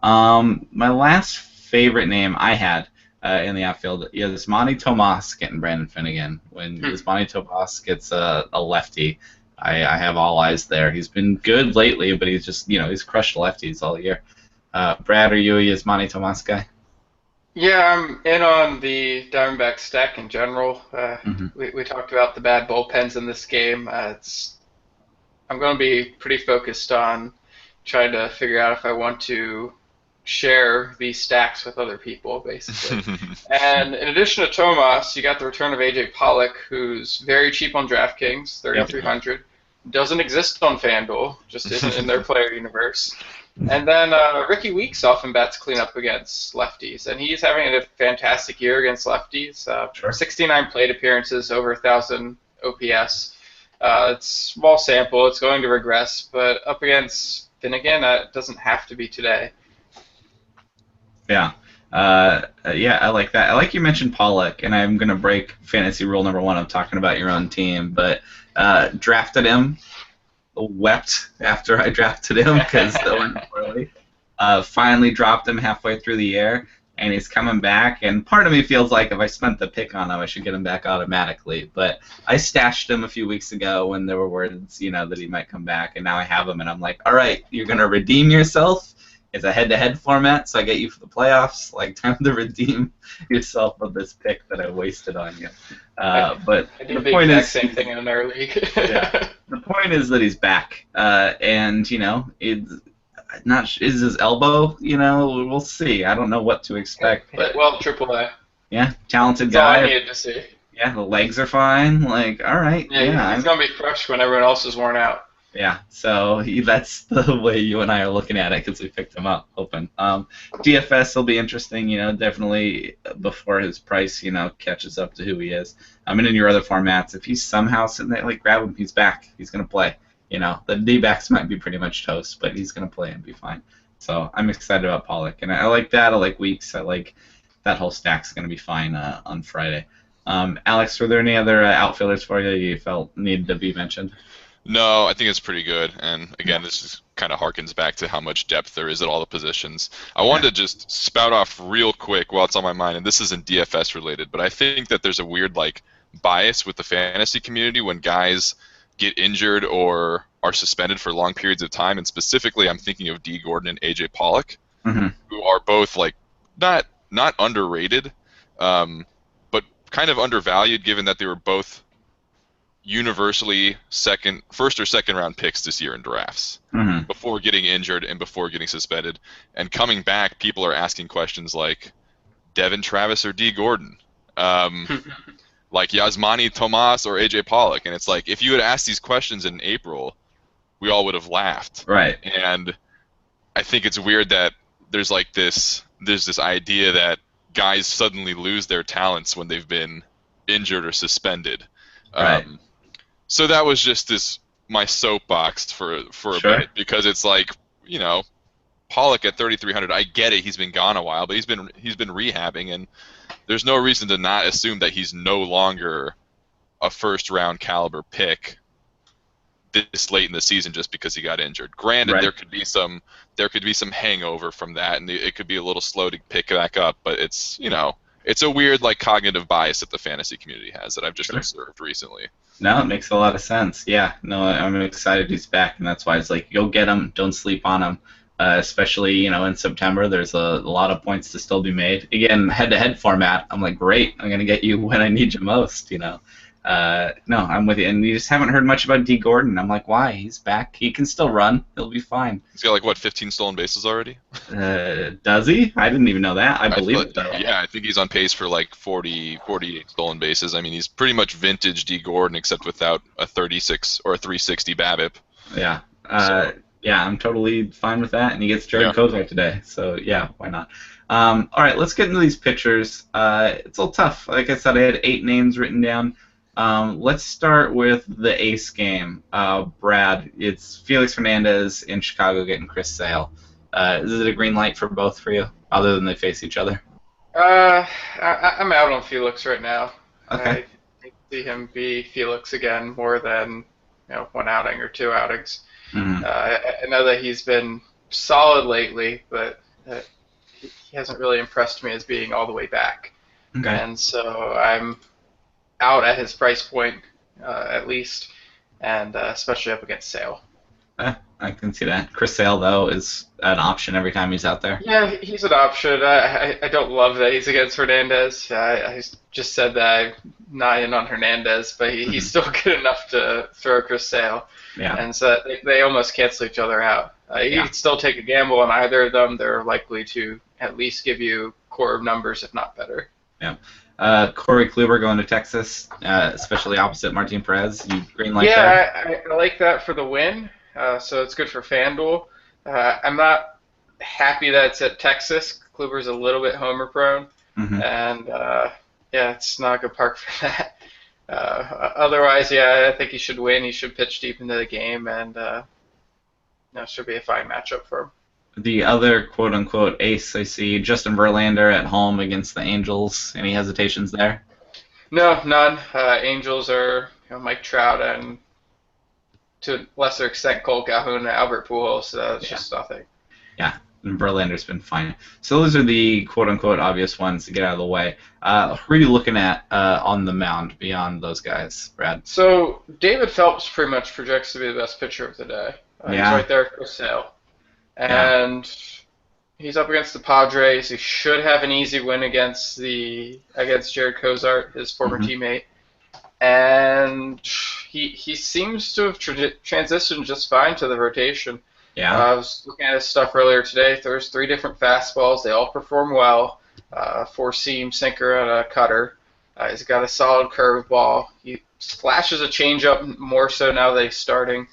My last favorite name I had in the outfield is Yasmani Tomas getting Brandon Finnegan. When Yasmani Tomas gets a lefty, I have all eyes there. He's been good lately, but he's just, he's crushed lefties all year. Brad, are you a Yasmani Tomas guy? Yeah, I'm in on the Diamondback stack in general. We talked about the bad bullpens in this game. I'm going to be pretty focused on trying to figure out if I want to share these stacks with other people, basically. And in addition to Tomas, you got the return of AJ Pollock, who's very cheap on DraftKings, 3,300. Doesn't exist on FanDuel, just isn't in their player universe. And then Ricky Weeks often bats clean up against lefties, and he's having a fantastic year against lefties. 69 plate appearances, over 1,000 OPS. It's small sample, it's going to regress, but up against Finnegan, it doesn't have to be today. Yeah. Yeah, I like that. I like you mentioned Pollock, and I'm going to break fantasy rule number 1 of talking about your own team, but drafted him, wept after I drafted him because it went poorly. Finally dropped him halfway through the year, and he's coming back, and part of me feels like if I spent the pick on him, I should get him back automatically, but I stashed him a few weeks ago when there were words, that he might come back, and now I have him, and I'm like, all right, you're going to redeem yourself. It's a head-to-head format, so I get you for the playoffs. Like, time to redeem yourself of this pick that I wasted on you. But I did the exact same thing in our league. Yeah, the point is that he's back, and it's not is his elbow. We'll see. I don't know what to expect. But well, AAA. Yeah, talented That's guy. all I needed to see. Yeah, the legs are fine. Like, all right. Yeah, he's gonna be fresh when everyone else is worn out. Yeah, so that's the way you and I are looking at it because we picked him up open. DFS will be interesting, definitely before his price, catches up to who he is. And in your other formats, if he's somehow sitting there, like, grab him, he's back. He's going to play. The D-backs might be pretty much toast, but he's going to play and be fine. So I'm excited about Pollock. And I like that. I like Weeks. I like that whole stack's going to be fine on Friday. Alex, were there any other outfielders for you felt needed to be mentioned? No, I think it's pretty good. And again, this just kind of harkens back to how much depth there is at all the positions. I wanted to just spout off real quick while it's on my mind, and this isn't DFS related, but I think that there's a weird bias with the fantasy community when guys get injured or are suspended for long periods of time. And specifically, I'm thinking of D. Gordon and AJ Pollock, who are both not underrated, but kind of undervalued given that they were both universally first or second round picks this year in drafts before getting injured and before getting suspended. And coming back, people are asking questions like Devin Travis or D. Gordon, like Yasmani Tomas or AJ Pollock. And it's like, if you had asked these questions in April, we all would have laughed. Right. And I think it's weird that there's this idea that guys suddenly lose their talents when they've been injured or suspended. Right. So that was just my soapbox for a bit, because it's like, Pollock at 3,300. I get it, he's been gone a while, but he's been rehabbing, and there's no reason to not assume that he's no longer a first round caliber pick this late in the season just because he got injured. Granted, there could be some hangover from that, and it could be a little slow to pick back up, but it's it's a weird cognitive bias that the fantasy community has that I've just observed recently. No, it makes a lot of sense. Yeah, no, I'm excited he's back, and that's why it's like, go get him, don't sleep on him. Especially, in September, there's a lot of points to still be made. Again, head-to-head format, I'm like, great, I'm going to get you when I need you most, No, I'm with you. And you just haven't heard much about D. Gordon. I'm like, why? He's back. He can still run. He'll be fine. He's got, 15 stolen bases already? Does he? I didn't even know that. I believe it, though. Yeah, I think he's on pace for, 48 stolen bases. I mean, he's pretty much vintage D. Gordon, except without a 36 or a 360 BABIP. Yeah. Yeah, I'm totally fine with that. And he gets Jared Kozar today. So, yeah, why not? All right, let's get into these pictures. It's a little tough. Like I said, I had 8 names written down. Let's start with the ace game. Brad, it's Felix Hernandez in Chicago getting Chris Sale. Is it a green light for both for you, other than they face each other? I'm out on Felix right now. Okay. I see him be Felix again more than 1 outing or 2 outings. I know that he's been solid lately, but he hasn't really impressed me as being all the way back. Okay. And so I'm out at his price point, at least, and especially up against Sale. I can see that. Chris Sale, though, is an option every time he's out there. Yeah, he's an option. I don't love that he's against Hernandez. I just said that I'm not in on Hernandez, but he's still good enough to throw Chris Sale. Yeah. And so they almost cancel each other out. You Yeah. can still take a gamble on either of them. They're likely to at least give you core numbers, if not better. Yeah. Corey Kluber going to Texas, especially opposite Martin Perez. You green light there? Yeah, I like that for the win. So it's good for FanDuel. I'm not happy that it's at Texas. Kluber's a little bit homer prone, Hmm. and yeah, it's not a good park for that. Otherwise, yeah, I think he should win. He should pitch deep into the game, and should be a fine matchup for him. The other quote-unquote ace I see, Justin Verlander at home against the Angels. Any hesitations there? No, none. Angels are Mike Trout and to a lesser extent Cole Calhoun and Albert Pujols. So it's Yeah. just nothing. Yeah, and Verlander's been fine. So those are the quote-unquote obvious ones to get out of the way. Who are you looking at on the mound beyond those guys, Brad? So David Phelps pretty much projects to be the best pitcher of the day. He's Yeah. right there for sale. Yeah. And he's up against the Padres. He should have an easy win against Jared Cozart, his former Mhm. teammate. And he seems to have transitioned just fine to the rotation. Yeah. I was looking at his stuff earlier today. There's 3 different fastballs. They all perform well. 4-seam, sinker, and a cutter. He's got a solid curveball. He flashes a changeup more so now that he's starting.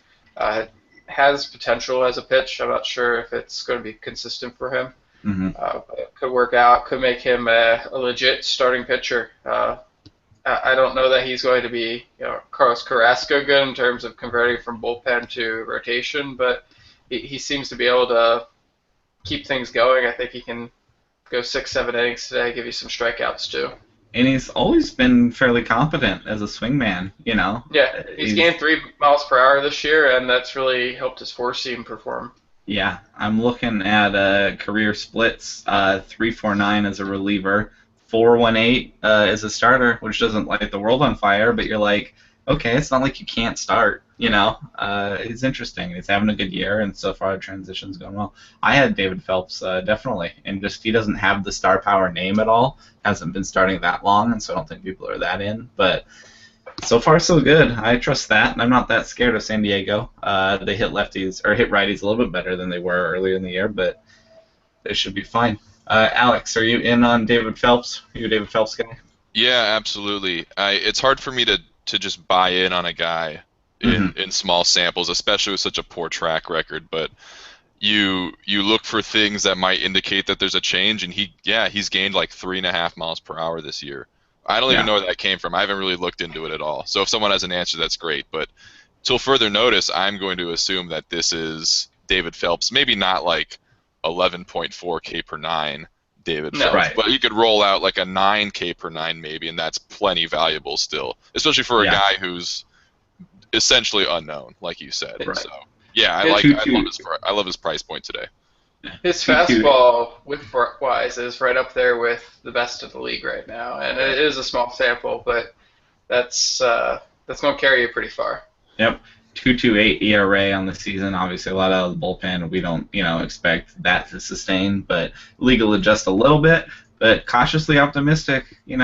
Has potential as a pitch. I'm not sure if it's going to be consistent for him. Hmm. But it could work out. Could make him a legit starting pitcher. I don't know that he's going to be Carlos Carrasco good in terms of converting from bullpen to rotation, but he seems to be able to keep things going. I think he can go 6-7 innings today, give you some strikeouts too. And he's always been fairly competent as a swingman, you know. Yeah, he's gained 3 miles per hour this year, and that's really helped his 4-seam perform. Yeah, I'm looking at career splits. 3.49 as a reliever, 4.18 as a starter, which doesn't light the world on fire, but you're like, okay, it's not like you can't start, you know. He's interesting. He's having a good year, and so far the transition's going well. I had David Phelps, definitely, and just he doesn't have the star power name at all. Hasn't been starting that long, and so I don't think people are that in. But so far, so good. I trust that, and I'm not that scared of San Diego. They hit lefties or hit righties a little bit better than they were earlier in the year, but they should be fine. Alex, are you in on David Phelps? Are you a David Phelps guy? Yeah, absolutely. It's hard for me to just buy in on a guy in small samples, especially with such a poor track record. But you look for things that might indicate that there's a change, and he's gained like 3.5 miles per hour this year. I don't even know where that came from. I haven't really looked into it at all. So if someone has an answer, that's great. But till further notice, I'm going to assume that this is David Phelps. Maybe not like 11.4 K per 9 David Phelps, right. but you could roll out like a 9 K per 9 maybe, and that's plenty valuable still, especially for a guy who's essentially unknown, like you said. Right. So yeah, I love his price point today. His fastball whip-wise is right up there with the best of the league right now, and it is a small sample, but that's going to carry you pretty far. Yep. 2.28 ERA on the season. Obviously, a lot out of the bullpen. We don't, expect that to sustain, but league will adjust a little bit. But cautiously optimistic, and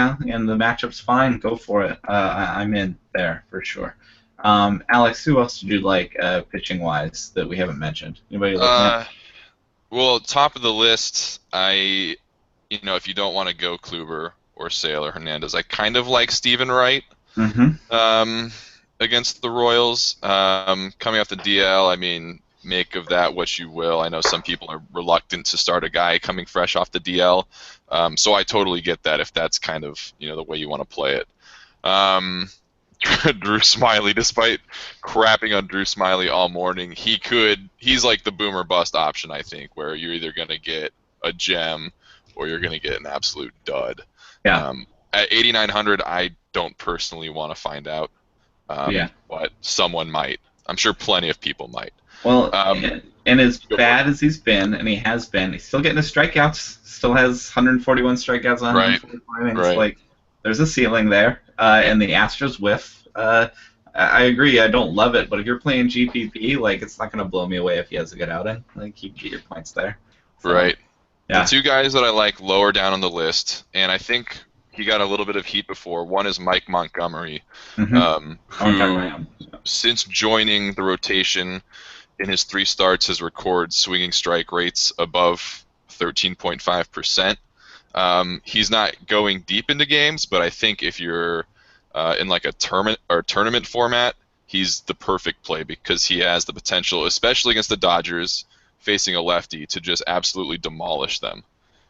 the matchup's fine. Go for it. I'm in there for sure. Alex, who else did you like pitching-wise that we haven't mentioned? Anybody looking at? Well, top of the list, if you don't want to go Kluber or Sale or Hernandez, I kind of like Steven Wright. Mm-hmm. Against the Royals, coming off the DL, I mean, make of that what you will. I know some people are reluctant to start a guy coming fresh off the DL, so I totally get that if that's kind of the way you want to play it. Drew Smiley, despite crapping on Drew Smiley all morning, he's like the boomer bust option, I think, where you're either going to get a gem or you're going to get an absolute dud. Yeah. At 8,900, I don't personally want to find out. But someone might. I'm sure plenty of people might. Well, and as bad as he's been, and he has been, he's still getting his strikeouts. Still has 141 strikeouts on 145 innings. Right. Like, there's a ceiling there. And the Astros whiff. I agree. I don't love it, but if you're playing GPP, like, it's not going to blow me away if he has a good outing. Like, you get your points there. So, right. Yeah. The two guys that I like lower down on the list, and I think he got a little bit of heat before. One is Mike Montgomery, who, since joining the rotation, in his 3 starts has recorded swinging strike rates above 13.5%. He's not going deep into games, but I think if you're in like a tournament format, he's the perfect play because he has the potential, especially against the Dodgers, facing a lefty, to just absolutely demolish them.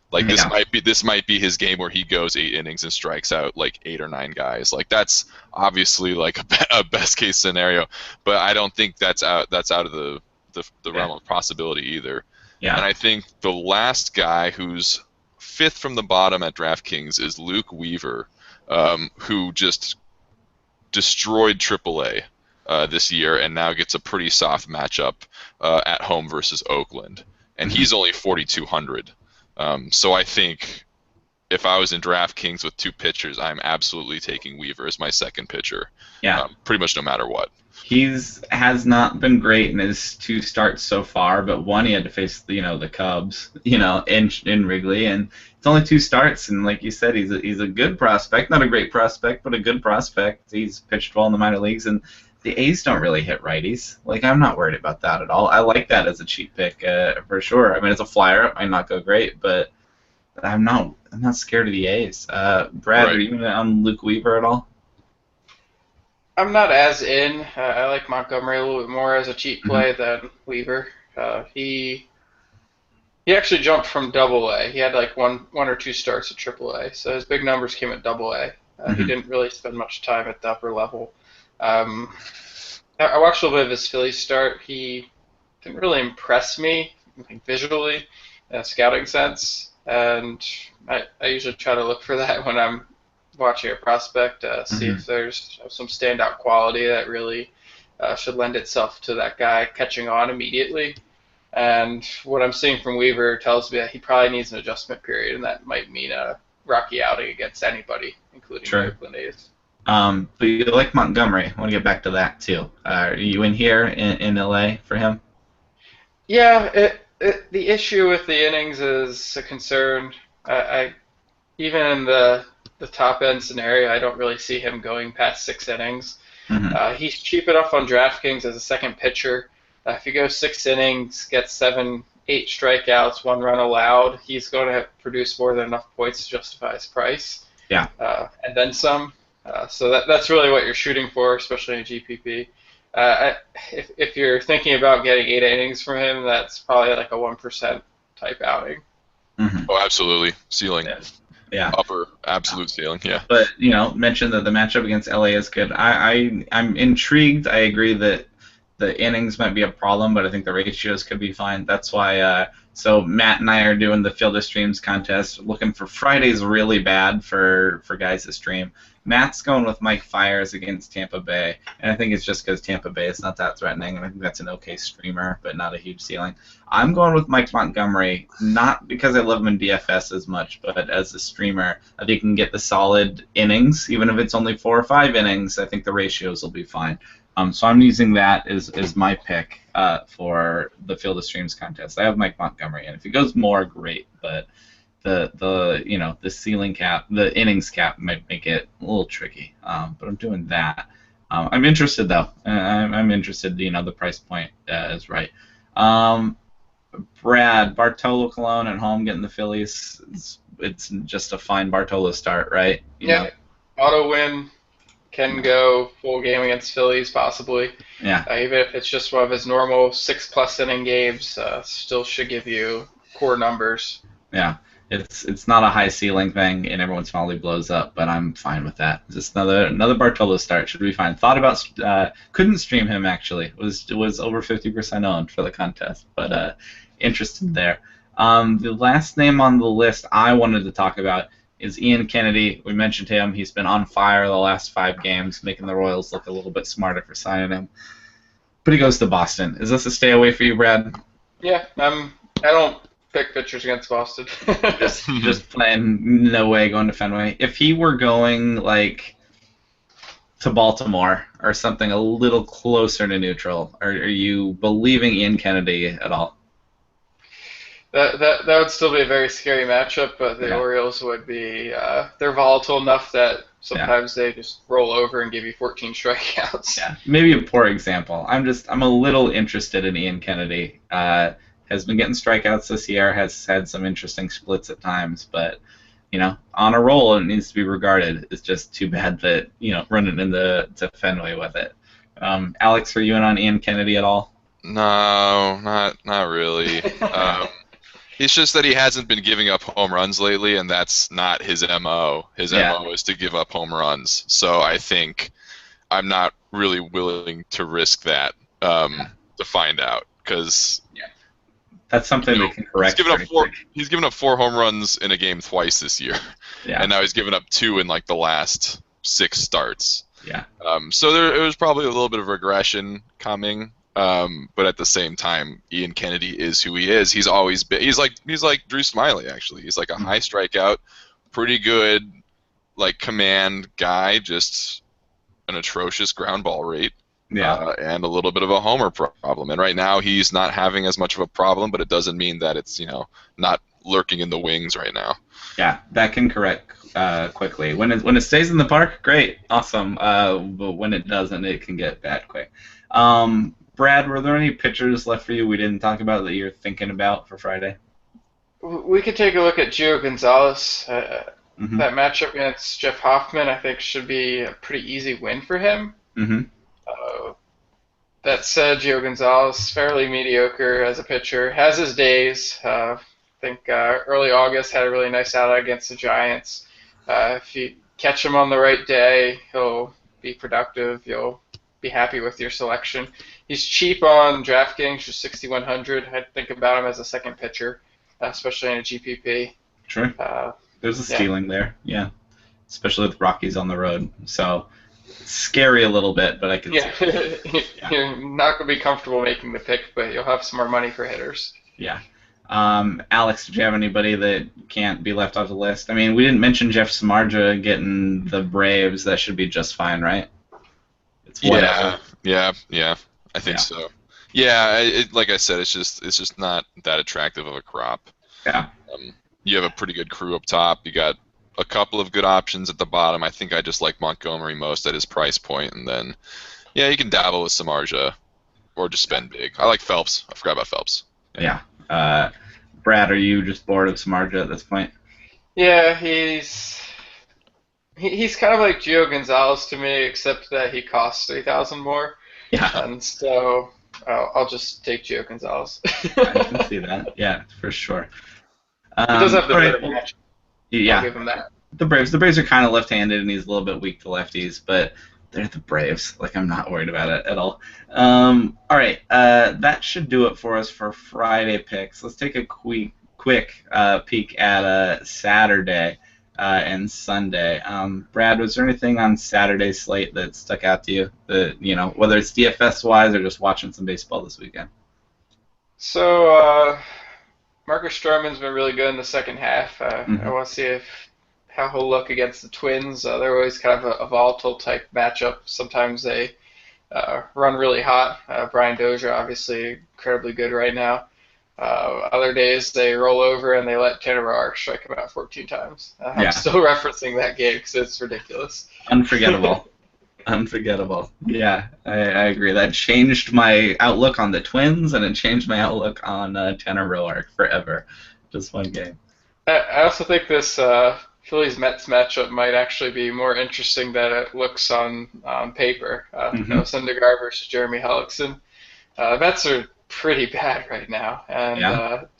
Like this might be his game where he goes 8 innings and strikes out like 8 or 9 guys. Like that's obviously like a best case scenario, but I don't think that's out of the realm of possibility either. Yeah. And I think the last guy who's 5th from the bottom at DraftKings is Luke Weaver, who just destroyed AAA this year and now gets a pretty soft matchup at home versus Oakland, and he's only 4,200. So I think if I was in DraftKings with 2 pitchers, I'm absolutely taking Weaver as my second pitcher. Yeah. Pretty much no matter what. Has not been great in his 2 starts so far, but one he had to face the Cubs, in Wrigley, and it's only 2 starts, and like you said, he's a good prospect, not a great prospect, but a good prospect. He's pitched well in the minor leagues, and the A's don't really hit righties. Like, I'm not worried about that at all. I like that as a cheap pick for sure. I mean, it's a flyer. It might not go great, but I'm not scared of the A's. Brad, Right. Are you on Luke Weaver at all? I'm not as in. I like Montgomery a little bit more as a cheap play than Weaver. He actually jumped from Double-A. He had like one or 2 starts at Triple-A, so his big numbers came at Double-A. He didn't really spend much time at the upper level. I watched a little bit of his Phillies start. He didn't really impress me visually, in a scouting sense, and I usually try to look for that when I'm watching a prospect, see if there's some standout quality that really should lend itself to that guy catching on immediately. And what I'm seeing from Weaver tells me that he probably needs an adjustment period, and that might mean a rocky outing against anybody, including the Oakland A's. But you like Montgomery. I want to get back to that too. Are you in here in LA for him? Yeah, the issue with the innings is a concern. I even in the top end scenario, I don't really see him going past 6 innings. He's cheap enough on DraftKings as a second pitcher. If he goes 6 innings, gets 7, 8 strikeouts, 1 run allowed, he's going to produce more than enough points to justify his price. Yeah. And then some. So that's really what you're shooting for, especially in GPP. If you're thinking about getting 8 innings from him, that's probably like a 1% type outing. Oh, absolutely. Ceiling. Yeah. Upper absolute ceiling, yeah. But, mentioned that the matchup against LA is good. I'm intrigued. I agree that the innings might be a problem, but I think the ratios could be fine. That's why, so Matt and I are doing the Field of Streams contest, looking for Fridays really bad for guys to stream. Matt's going with Mike Fiers against Tampa Bay, and I think it's just because Tampa Bay is not that threatening, and I think that's an okay streamer, but not a huge ceiling. I'm going with Mike Montgomery, not because I love him in DFS as much, but as a streamer, I think he can get the solid innings, even if it's only 4 or 5 innings. I think the ratios will be fine. So I'm using that as my pick for the Field of Streams contest. I have Mike Montgomery, and if he goes more, great, but the ceiling cap, the innings cap might make it a little tricky. But I'm doing that. I'm interested though. I'm interested. The price point is right. Brad, Bartolo Colon at home getting the Phillies. It's just a fine Bartolo start, right? Auto win. Can go full game against Phillies possibly. Yeah. Even if it's just one of his normal 6+ inning games, still should give you core numbers. Yeah. It's not a high ceiling thing, and every once in a while he blows up, but I'm fine with that. Just another Bartolo start should be fine. Thought about couldn't stream him actually. It was over 50% owned for the contest, but interested there. The last name on the list I wanted to talk about is Ian Kennedy. We mentioned him. He's been on fire the last 5 games, making the Royals look a little bit smarter for signing him. But he goes to Boston. Is this a stay away for you, Brad? Yeah, I don't pick pitchers against Boston. just playing no way going to Fenway. If he were going to Baltimore or something a little closer to neutral, are you believing Ian Kennedy at all? That would still be a very scary matchup, but the Orioles would be they're volatile enough that Sometimes they just roll over and give you 14 strikeouts. Yeah, maybe a poor example. I'm a little interested in Ian Kennedy. Has been getting strikeouts this year. Has had some interesting splits at times, but on a roll, it needs to be regarded. It's just too bad that running into Fenway with it. Alex, are you in on Ian Kennedy at all? No, not really. It's just that he hasn't been giving up home runs lately, and that's not his MO. His MO is to give up home runs. So I think I'm not really willing to risk that to find out, because that's something we can correct. He's given up 4 home runs in a game twice this year, and now he's given up 2 in like the last 6 starts. Yeah. So there was probably a little bit of regression coming. But at the same time, Ian Kennedy is who he is. He's always been. He's like Drew Smyly, actually. He's like a high strikeout, pretty good, like command guy, just an atrocious ground ball rate. Yeah. And a little bit of a homer problem. And right now he's not having as much of a problem, but it doesn't mean that it's not lurking in the wings right now. Yeah, that can correct quickly. When it stays in the park, great, awesome. But when it doesn't, it can get bad quick. Brad, were there any pitchers left for you we didn't talk about that you're thinking about for Friday? We could take a look at Gio Gonzalez. Mm-hmm. That matchup against Jeff Hoffman, I think, should be a pretty easy win for him. Mm-hmm. That said, Gio Gonzalez, fairly mediocre as a pitcher, has his days. I think early August had a really nice outing against the Giants. If you catch him on the right day, he'll be productive. You'll be happy with your selection. He's cheap on DraftKings, just 6,100. I'd think about him as a second pitcher, especially in a GPP. Sure. There's a stealing there, yeah. Especially with Rockies on the road. So it's scary a little bit, but I can see it. You're not going to be comfortable making the pick, but you'll have some more money for hitters. Yeah. Alex, did you have anybody that can't be left off the list? I mean, we didn't mention Jeff Samardzija getting the Braves. That should be just fine, right? It's whatever. Yeah. I think so. Yeah, like I said, it's just not that attractive of a crop. Yeah. You have a pretty good crew up top. You got a couple of good options at the bottom. I think I just like Montgomery most at his price point, and then you can dabble with Samardzija or just spend big. I like Phelps. I forgot about Phelps. Yeah. Brad, are you just bored of Samardzija at this point? Yeah, he's kind of like Gio Gonzalez to me, except that he costs 3,000 more. Yeah. And so I'll just take Gio Gonzalez. I can see that. Yeah, for sure. He does have the better match. Yeah. I'll give him that. The Braves are kind of left-handed, and he's a little bit weak to lefties, but they're the Braves. Like, I'm not worried about it at all. All right. That should do it for us for Friday picks. Let's take a quick peek at Saturday and Sunday. Brad, was there anything on Saturday's slate that stuck out to you? That, whether it's DFS-wise or just watching some baseball this weekend? So, Marcus Stroman's been really good in the second half. I want to see how he'll look against the Twins. They're always kind of a volatile type matchup. Sometimes they run really hot. Brian Dozier, obviously, incredibly good right now. Other days they roll over and they let Tanner Roark strike him out 14 times. I'm still referencing that game because it's ridiculous. Unforgettable. Unforgettable. Yeah, I agree. That changed my outlook on the Twins, and it changed my outlook on Tanner Roark forever. Just one game. I also think this Phillies-Mets matchup might actually be more interesting than it looks on paper. Syndergaard versus Jeremy Hellickson. Mets are pretty bad right now, and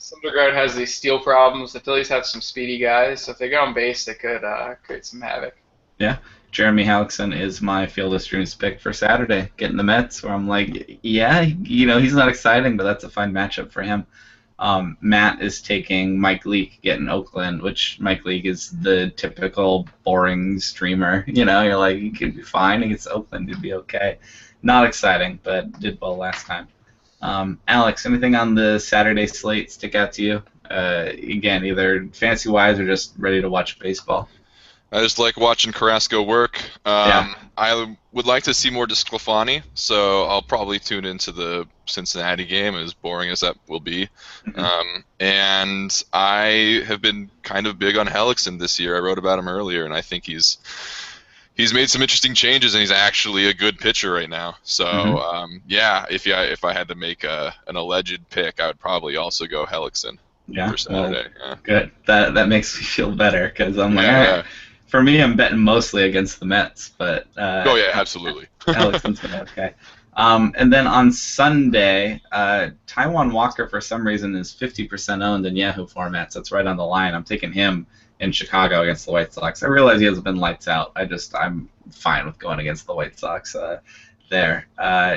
Syndergaard has these steal problems. The Phillies have some speedy guys, so if they get on base, they could create some havoc. Yeah. Jeremy Hellickson is my Field of Dreams pick for Saturday, getting the Mets, where I'm like, he's not exciting, but that's a fine matchup for him. Matt is taking Mike Leake, getting Oakland, which Mike Leake is the typical boring streamer. You're like, he could be fine against Oakland, he'd be okay. Not exciting, but did well last time. Alex, anything on the Saturday slate stick out to you? Again, either fantasy-wise or just ready to watch baseball? I just like watching Carrasco work. I would like to see more DeSclafani, so I'll probably tune into the Cincinnati game, as boring as that will be. And I have been kind of big on Hellickson this year. I wrote about him earlier, and I think he's he's made some interesting changes, and he's actually a good pitcher right now. So yeah, if I had to make an alleged pick, I would probably also go Hellickson for Saturday. Good. That makes me feel better because I'm like, Yeah. for me, I'm betting mostly against the Mets, but Oh yeah, absolutely. Hellickson's been okay. And then on Sunday, Taijuan Walker, for some reason, is 50% owned in Yahoo formats. That's right on the line. I'm taking him in Chicago against the White Sox. I realize he hasn't been lights out. I'm fine with going against the White Sox there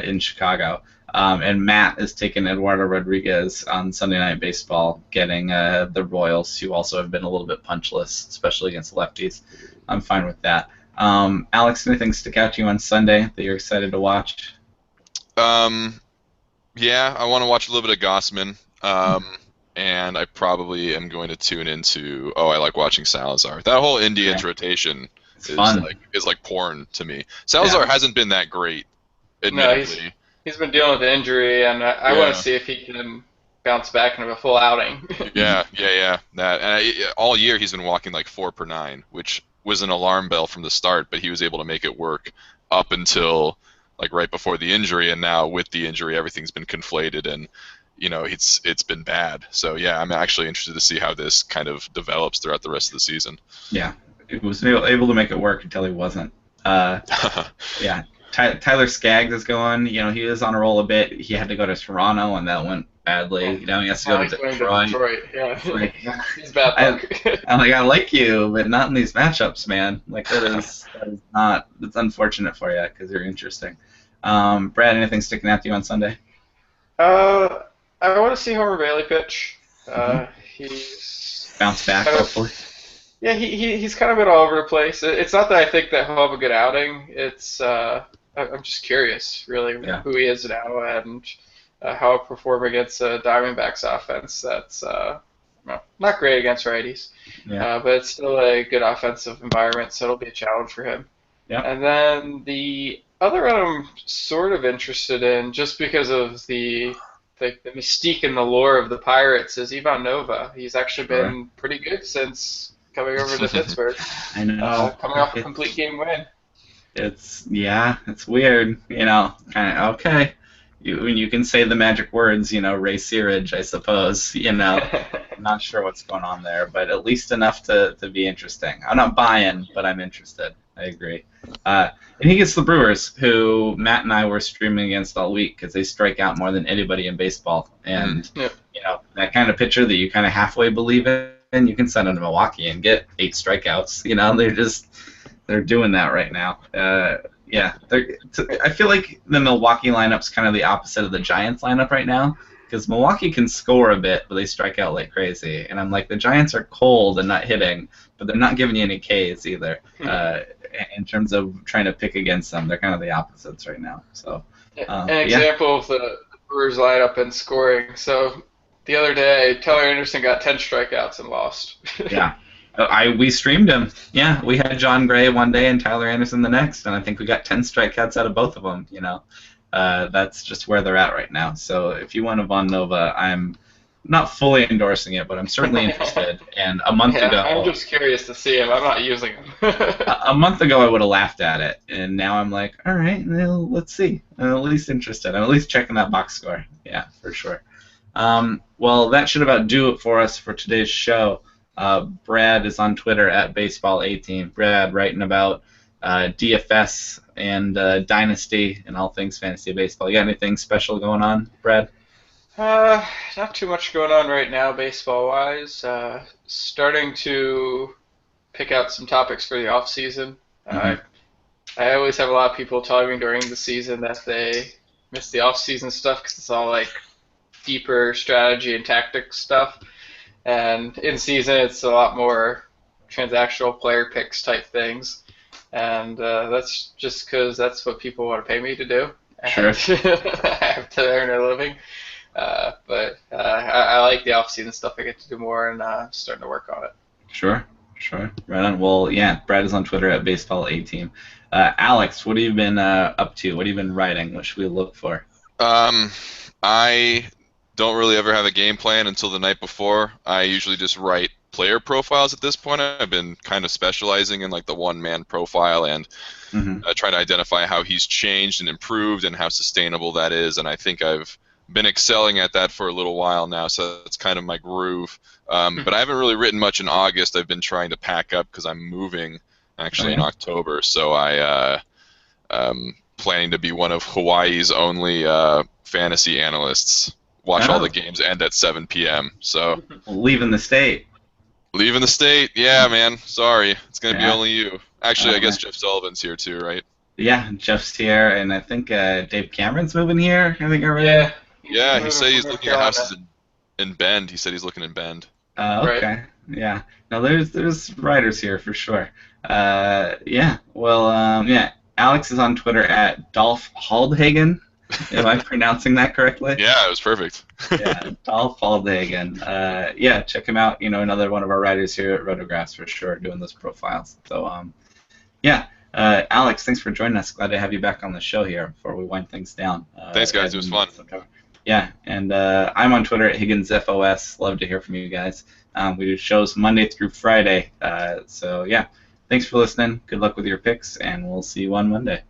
in Chicago. And Matt is taking Eduardo Rodriguez on Sunday Night Baseball, getting the Royals, who also have been a little bit punchless, especially against lefties. I'm fine with that. Alex, anything stick out to you on Sunday that you're excited to watch? Yeah, I want to watch a little bit of Gossman, and I probably am going to tune into. Oh, I like watching Salazar. That whole Indians rotation is like porn to me. Salazar hasn't been that great, admittedly. No, he's been dealing with injury, and I want to see if he can bounce back into a full outing. Yeah. That and all year he's been walking like 4 per 9, which was an alarm bell from the start, but he was able to make it work up until like right before the injury, and now with the injury everything's been conflated, and it's been bad. So yeah, I'm actually interested to see how this kind of develops throughout the rest of the season. Yeah, he was able to make it work until he wasn't. Yeah, Tyler Skaggs is going. He was on a roll a bit. He had to go to Toronto, and that went badly. He has to go to Detroit. Yeah. He's bad luck. I like you, but not in these matchups, man. Like that is not. It's unfortunate for you because you're interesting. Brad, anything sticking out to you on Sunday? I want to see Homer Bailey pitch. He's bounce back, hopefully. Yeah, he's kind of been all over the place. It's not that I think that he'll have a good outing. It's I'm just curious, really, who he is now and how he'll perform against Diamondbacks offense. That's not great against righties, but it's still a good offensive environment, so it'll be a challenge for him. Yeah. And then the other one I'm sort of interested in, just because of the mystique and the lore of the Pirates, is Ivan Nova. He's actually been pretty good since coming over to Pittsburgh. I know. Coming off a complete game win. It's weird, kind of okay. You can say the magic words, Ray Searage, I suppose. I'm not sure what's going on there, but at least enough to be interesting. I'm not buying, but I'm interested. I agree. And he gets the Brewers, who Matt and I were streaming against all week because they strike out more than anybody in baseball. And that kind of pitcher that you kind of halfway believe in, you can send him to Milwaukee and get 8 strikeouts. They're doing that right now. I feel like the Milwaukee lineup's kind of the opposite of the Giants lineup right now, because Milwaukee can score a bit, but they strike out like crazy. And I'm like, the Giants are cold and not hitting, but they're not giving you any Ks either. In terms of trying to pick against them, they're kind of the opposites right now. So an example of the Brewers lineup and scoring. So the other day, Tyler Anderson got 10 strikeouts and lost. Yeah. We streamed him. Yeah, we had John Gray one day and Tyler Anderson the next, and I think we got 10 strikeouts out of both of them. That's just where they're at right now. So if you want Ivan Nova, I'm not fully endorsing it, but I'm certainly interested. And a month ago, I'm just curious to see him. I'm not using him. A month ago, I would have laughed at it, and now I'm like, all right, well, let's see. I'm at least interested. I'm at least checking that box score. Yeah, for sure. Well, that should about do it for us for today's show. Brad is on Twitter at BaseballAteam. Brad writing about DFS and Dynasty and all things fantasy baseball. You got anything special going on, Brad? Not too much going on right now, baseball-wise. Starting to pick out some topics for the off season. I always have a lot of people telling me during the season that they miss the off season stuff because it's all like deeper strategy and tactics stuff. And in season, it's a lot more transactional player picks type things. And that's just because that's what people want to pay me to do. Sure. I have to earn a living. But I like the off-season stuff. I get to do more, and I'm starting to work on it. Sure. Right on. Well, yeah, Brad is on Twitter at BaseballAteam. Alex, what have you been up to? What have you been writing? What should we look for? I don't really ever have a game plan until the night before. I usually just write player profiles at this point. I've been kind of specializing in like the one-man profile and trying to identify how he's changed and improved and how sustainable that is. And I think I've been excelling at that for a little while now, so that's kind of my groove. But I haven't really written much in August. I've been trying to pack up because I'm moving actually in October, so I planning to be one of Hawaii's only fantasy analysts. Watch all the games end at 7 p.m. So leaving the state. Leaving the state, yeah, man. Sorry, it's gonna be only you. Actually, I guess Jeff Sullivan's here too, right? Yeah, Jeff's here, and I think Dave Cameron's moving here. I think I read. Yeah, he said he's looking at houses in Bend. He said he's looking in Bend. Okay. Right. Yeah. No, there's writers here for sure. Yeah. Well, yeah. Alex is on Twitter at Dolph Haldhagen. Am I pronouncing that correctly? Yeah, it was perfect. Yeah, Dolph Haldhagen. Yeah, check him out. You know, another one of our writers here at Rotographs for sure, doing those profiles. So, yeah. Alex, thanks for joining us. Glad to have you back on the show here before we wind things down. Thanks, guys. It was fun. Yeah, and I'm on Twitter at HigginsFOS. Love to hear from you guys. We do shows Monday through Friday. So, yeah, thanks for listening. Good luck with your picks, and we'll see you on Monday.